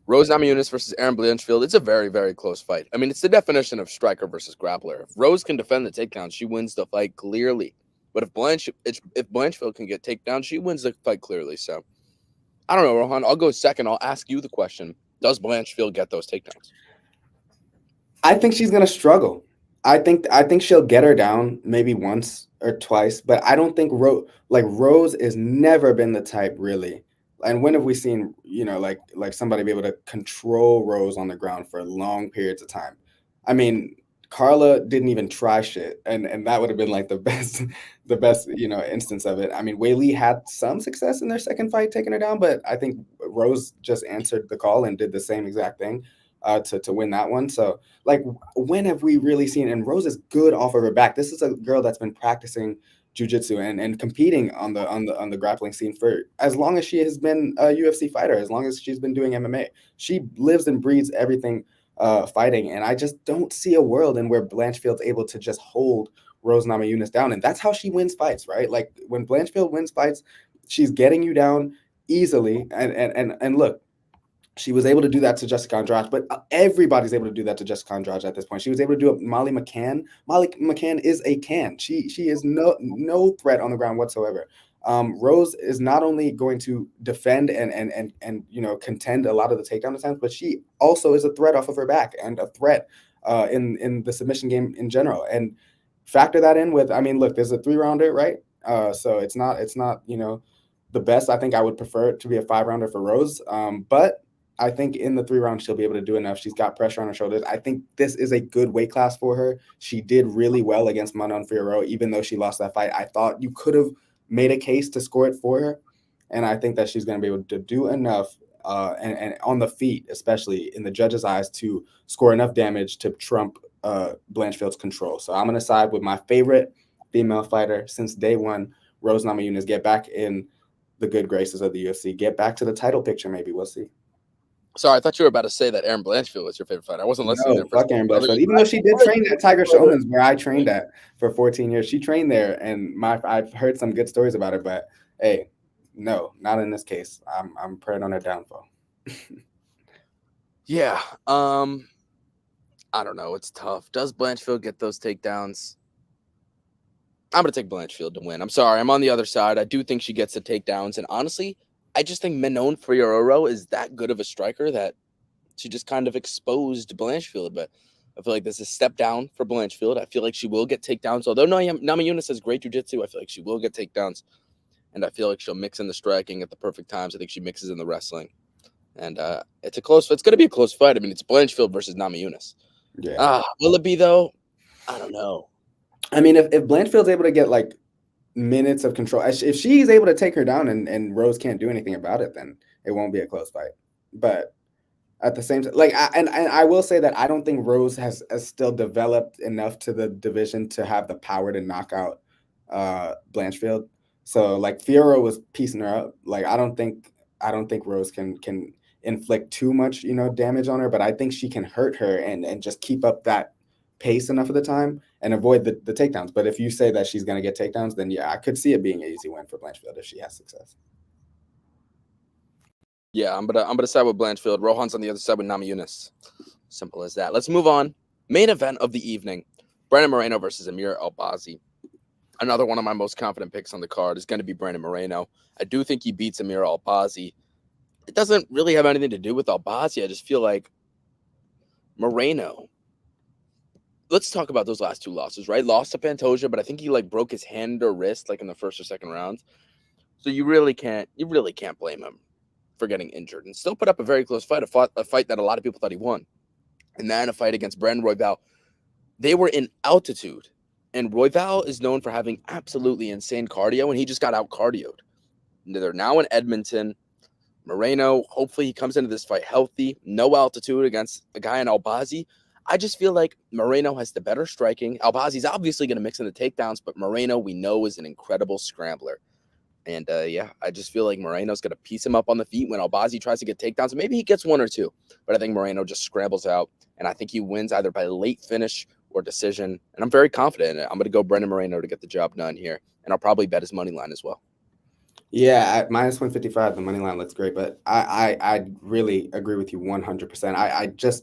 Rose Namajunas versus Aaron Blanchfield. It's a very, very close fight. I mean, it's the definition of striker versus grappler. If Rose can defend the takedown, she wins the fight clearly. But if Blanchfield can get takedown, she wins the fight clearly. So, I don't know, Rohan. I'll go second. I'll ask you the question. Does Blanchfield get those takedowns? I think she's going to struggle. I think she'll get her down maybe once or twice, but I don't think Rose has never been the type, really. And when have we seen, like somebody be able to control Rose on the ground for long periods of time? I mean, Carla didn't even try shit, and that would have been like the best instance of it. I mean, Weili had some success in their second fight taking her down, but I think Rose just answered the call and did the same exact thing to win that one. So, like, when have we really seen? And Rose is good off of her back. This is a girl that's been practicing jiu-jitsu and competing on the grappling scene for as long as she has been a UFC fighter, as long as she's been doing MMA. She lives and breathes everything fighting, and I just don't see a world in where Blanchfield's able to just hold Rose Namajunas down, and that's how she wins fights, right? Like when Blanchfield wins fights, she's getting you down easily, and look, she was able to do that to Jessica Andrade, but everybody's able to do that to Jessica Andrade at this point. She was able to do it. Molly McCann. Molly McCann is a can. She is no threat on the ground whatsoever. Rose is not only going to defend and contend a lot of the takedown attempts, but she also is a threat off of her back and a threat in the submission game in general. And factor that in with, I mean, look, there's a 3-rounder, right? So it's not the best. I think I would prefer it to be a 5-rounder for Rose. But I think in the 3 rounds she'll be able to do enough. She's got pressure on her shoulders. I think this is a good weight class for her. She did really well against Manon Fiorot, even though she lost that fight. I thought you could have made a case to score it for her, and I think that she's going to be able to do enough, and on the feet, especially in the judges' eyes, to score enough damage to trump Blanchfield's control. So I'm going to side with my favorite female fighter since day one, Rose Namajunas. Get back in the good graces of the UFC. Get back to the title picture. Maybe we'll see. Sorry, I thought you were about to say that Aaron Blanchfield was your favorite fighter. I wasn't listening there No, for a fuck Aaron second. Blanchfield. Even though she did train at Tiger Schulman's, where I trained at for 14 years, she trained there, and I've heard some good stories about her. But hey, no, not in this case. I'm praying on her downfall. Yeah. I don't know. It's tough. Does Blanchfield get those takedowns? I'm going to take Blanchfield to win. I'm sorry. I'm on the other side. I do think she gets the takedowns. And honestly, I just think Manon Fiorot is that good of a striker that she just kind of exposed Blanchfield. But I feel like this is a step down for Blanchfield. I feel like she will get takedowns. Although Namajunas has great jiu-jitsu, I feel like she will get takedowns. And I feel like she'll mix in the striking at the perfect times. I think she mixes in the wrestling. And it's going to be a close fight. I mean, it's Blanchfield versus Namajunas. Yeah. Will it be, though? I don't know. I mean, if Blanchfield's able to get like minutes of control, if she's able to take her down and Rose can't do anything about it, then it won't be a close fight. But at the same time, like, and I will say that I don't think Rose has still developed enough to the division to have the power to knock out Blanchfield. So like Fiora was piecing her up. Like I don't think Rose can inflict too much, damage on her, but I think she can hurt her and just keep up that pace enough of the time and avoid the takedowns. But if you say that she's going to get takedowns, then yeah, I could see it being an easy win for Blanchfield if she has success. Yeah, I'm gonna side with Blanchfield. Rohan's on the other side with Namajunas. Simple as that. Let's move on. Main event of the evening: Brandon Moreno versus Amir Albazi. Another one of my most confident picks on the card is going to be Brandon Moreno. I do think he beats Amir Albazi. It doesn't really have anything to do with Albazi. I just feel like Moreno. Let's talk about those last two losses, right? Lost to Pantoja, but I think he broke his hand or wrist in the first or second round. So you really can't blame him for getting injured and still put up a very close fight, a fight that a lot of people thought he won. And then a fight against Brandon Royval. They were in altitude, and Royval is known for having absolutely insane cardio, and he just got out cardioed. They're now in Edmonton. Moreno, hopefully he comes into this fight healthy, no altitude against a guy in Albazi. I just feel like Moreno has the better striking. Albazi's obviously going to mix in the takedowns, but Moreno we know is an incredible scrambler. And I just feel like Moreno's going to piece him up on the feet when Albazi tries to get takedowns. Maybe he gets one or two, but I think Moreno just scrambles out, and I think he wins either by late finish or decision. And I'm very confident in it. I'm going to go Brandon Moreno to get the job done here, and I'll probably bet his money line as well. Yeah, at minus 155, the money line looks great, but I really agree with you 100%.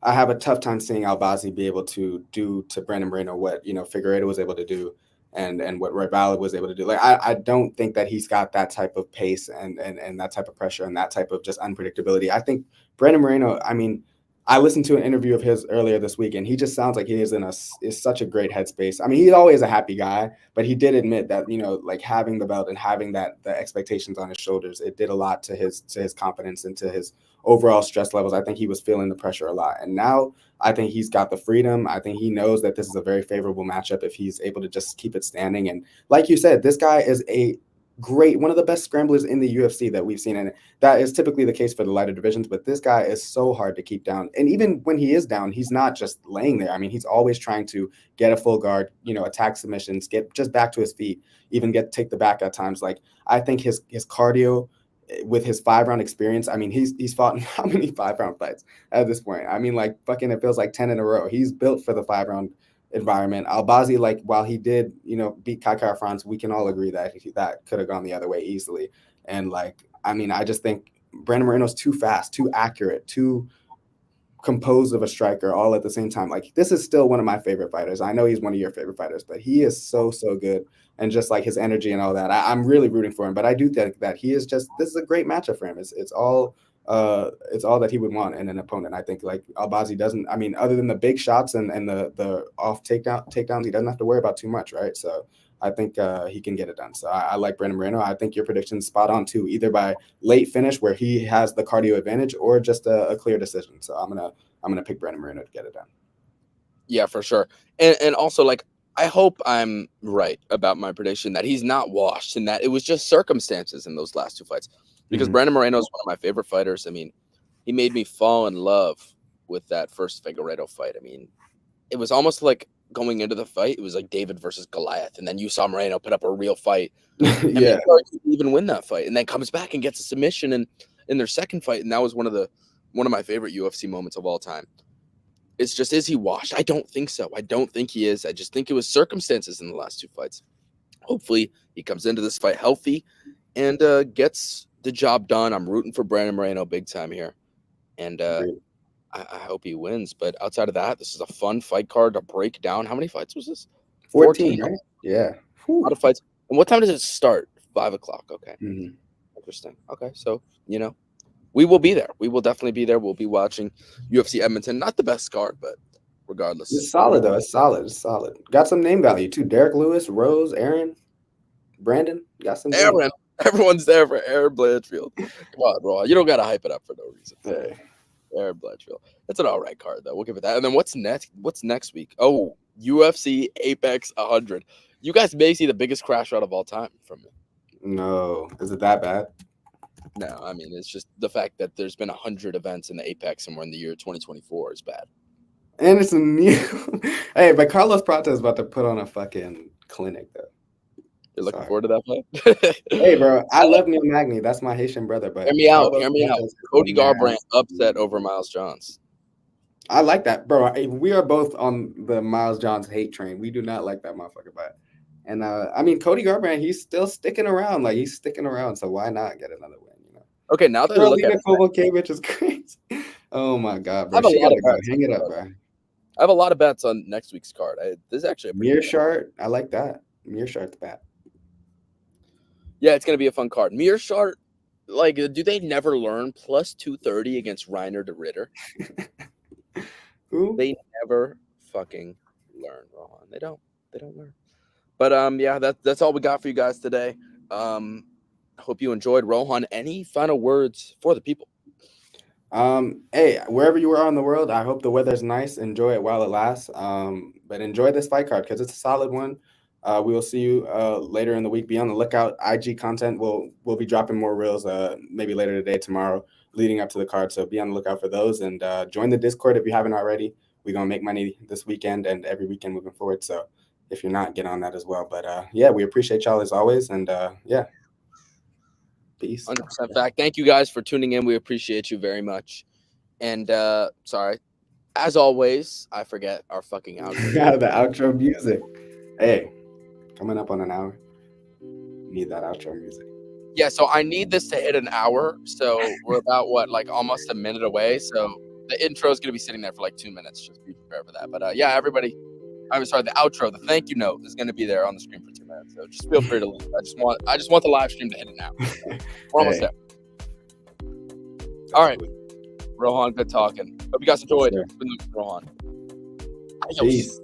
I have a tough time seeing Albazi be able to do to Brandon Moreno what Figueiredo was able to do and what Royval was able to do. Like I don't think that he's got that type of pace and that type of pressure and that type of just unpredictability. I think Brandon Moreno, I mean, I listened to an interview of his earlier this week, and he just sounds like he is is such a great headspace. I mean, he's always a happy guy, but he did admit that like having the belt and having the expectations on his shoulders, it did a lot to his confidence and to his overall stress levels. I think he was feeling the pressure a lot, and now I think he's got the freedom. I think he knows that this is a very favorable matchup if he's able to just keep it standing. And like you said, this guy is one of the best scramblers in the UFC that we've seen, and that is typically the case for the lighter divisions, but this guy is so hard to keep down. And even when he is down, he's not just laying there. I mean, he's always trying to get a full guard, attack submissions, get just back to his feet, even take the back at times. Like I think his cardio with his 5-round experience, I mean, he's fought in how many 5-round fights at this point? I mean, like fucking it feels like 10 in a row. He's built for the 5-round environment. Albazi, like while he did, beat Kai Kara-France, we can all agree that that could have gone the other way easily. And like, I mean, I just think Brandon Moreno's too fast, too accurate, too composed of a striker all at the same time. Like this is still one of my favorite fighters. I know he's one of your favorite fighters, but he is so good. And just like his energy and all that, I'm really rooting for him. But I do think that this is a great matchup for him. It's all it's all that he would want in an opponent. I think like Albazi doesn't. I mean, other than the big shots and the off takedowns, he doesn't have to worry about too much, right? So I think he can get it done. So I like Brandon Moreno. I think your prediction's spot on too, either by late finish where he has the cardio advantage or just a clear decision. So I'm gonna pick Brandon Moreno to get it done. Yeah, for sure. And also, like, I hope I'm right about my prediction that he's not washed and that it was just circumstances in those last 2 fights. Because Brandon Moreno is one of my favorite fighters. I mean, he made me fall in love with that first Figueiredo fight. I mean, it was almost like going into the fight, it was like David versus Goliath. And then you saw Moreno put up a real fight. And Yeah. maybe even win that fight. And then comes back and gets a submission in their second fight. And that was one of my favorite UFC moments of all time. It's just, is he washed? I don't think so. I don't think he is. I just think it was circumstances in the last 2 fights. Hopefully, he comes into this fight healthy and gets the job done. I'm rooting for Brandon Moreno big time here. And I hope he wins. But outside of that, this is a fun fight card to break down. How many fights was this? 14, right? Yeah. A lot of fights. And what time does it start? 5 o'clock. Okay. Mm-hmm. Interesting. Okay. So, we will be there. We will definitely be there. We'll be watching UFC Edmonton. Not the best card, but regardless. It's solid, though. It's solid. It's solid. Got some name value, too. Derek Lewis, Rose, Aaron, Brandon. Got some Aaron. Names. Everyone's there for Aaron Blanchfield. Come on, bro. You don't got to hype it up for no reason. Hey. Aaron Blanchfield. That's an all right card, though. We'll give it that. And then what's next? What's next week? Oh, UFC Apex 100. You guys may see the biggest crash out of all time from me. No. Is it that bad? No, I mean, it's just the fact that there's been 100 events in the Apex and we're in the year 2024 is bad. And it's a new. Hey, but Carlos Prata is about to put on a fucking clinic, though. You're looking forward to that fight? Hey, bro, I love Neil Magny. That's my Haitian brother. But hear me out. Cody Garbrandt upset over Miles Johns. I like that, bro. We are both on the Miles Johns hate train. We do not like that motherfucker, but. And I mean, Cody Garbrandt, he's still sticking around. Like he's sticking around. So why not get another win? Okay, now that I look at it, Kovalevich is crazy. Oh my god, bro! Hang it up, bro. I have a lot of bets on next week's card. This is actually a Mearshart. I like that. Mearshart's bet. Yeah, it's gonna be a fun card. Mearshart, like, do they never learn? Plus 230 against Reiner de Ritter. Who? They never fucking learn, Rohan. They don't learn. But yeah, that's all we got for you guys today. Hope you enjoyed. Rohan, any final words for the people? Hey, wherever you are in the world, I hope the weather's nice. Enjoy it while it lasts. But enjoy this fight card because it's a solid one. We will see you later in the week. Be on the lookout. IG content we'll be dropping more reels maybe later today, tomorrow, leading up to the card. So be on the lookout for those and join the Discord if you haven't already. We're gonna make money this weekend and every weekend moving forward. So if you're not, get on that as well. But yeah, we appreciate y'all as always. And yeah. Peace. 100% fact. Thank you guys for tuning in. We appreciate you very much. And sorry, as always, I forget our fucking outro. Yeah, the outro music. Hey, coming up on an hour. Need that outro music. Yeah, so I need this to hit an hour. So we're about almost a minute away. So the intro is gonna be sitting there for like 2 minutes. Just be prepared for that. But yeah, everybody. I'm sorry, the outro, the thank you note is going to be there on the screen for 2 minutes. So just feel free to leave. I just want the live stream to hit it now. We're almost there. All right. Rohan, good talking. Hope you guys enjoyed. Rohan. Peace.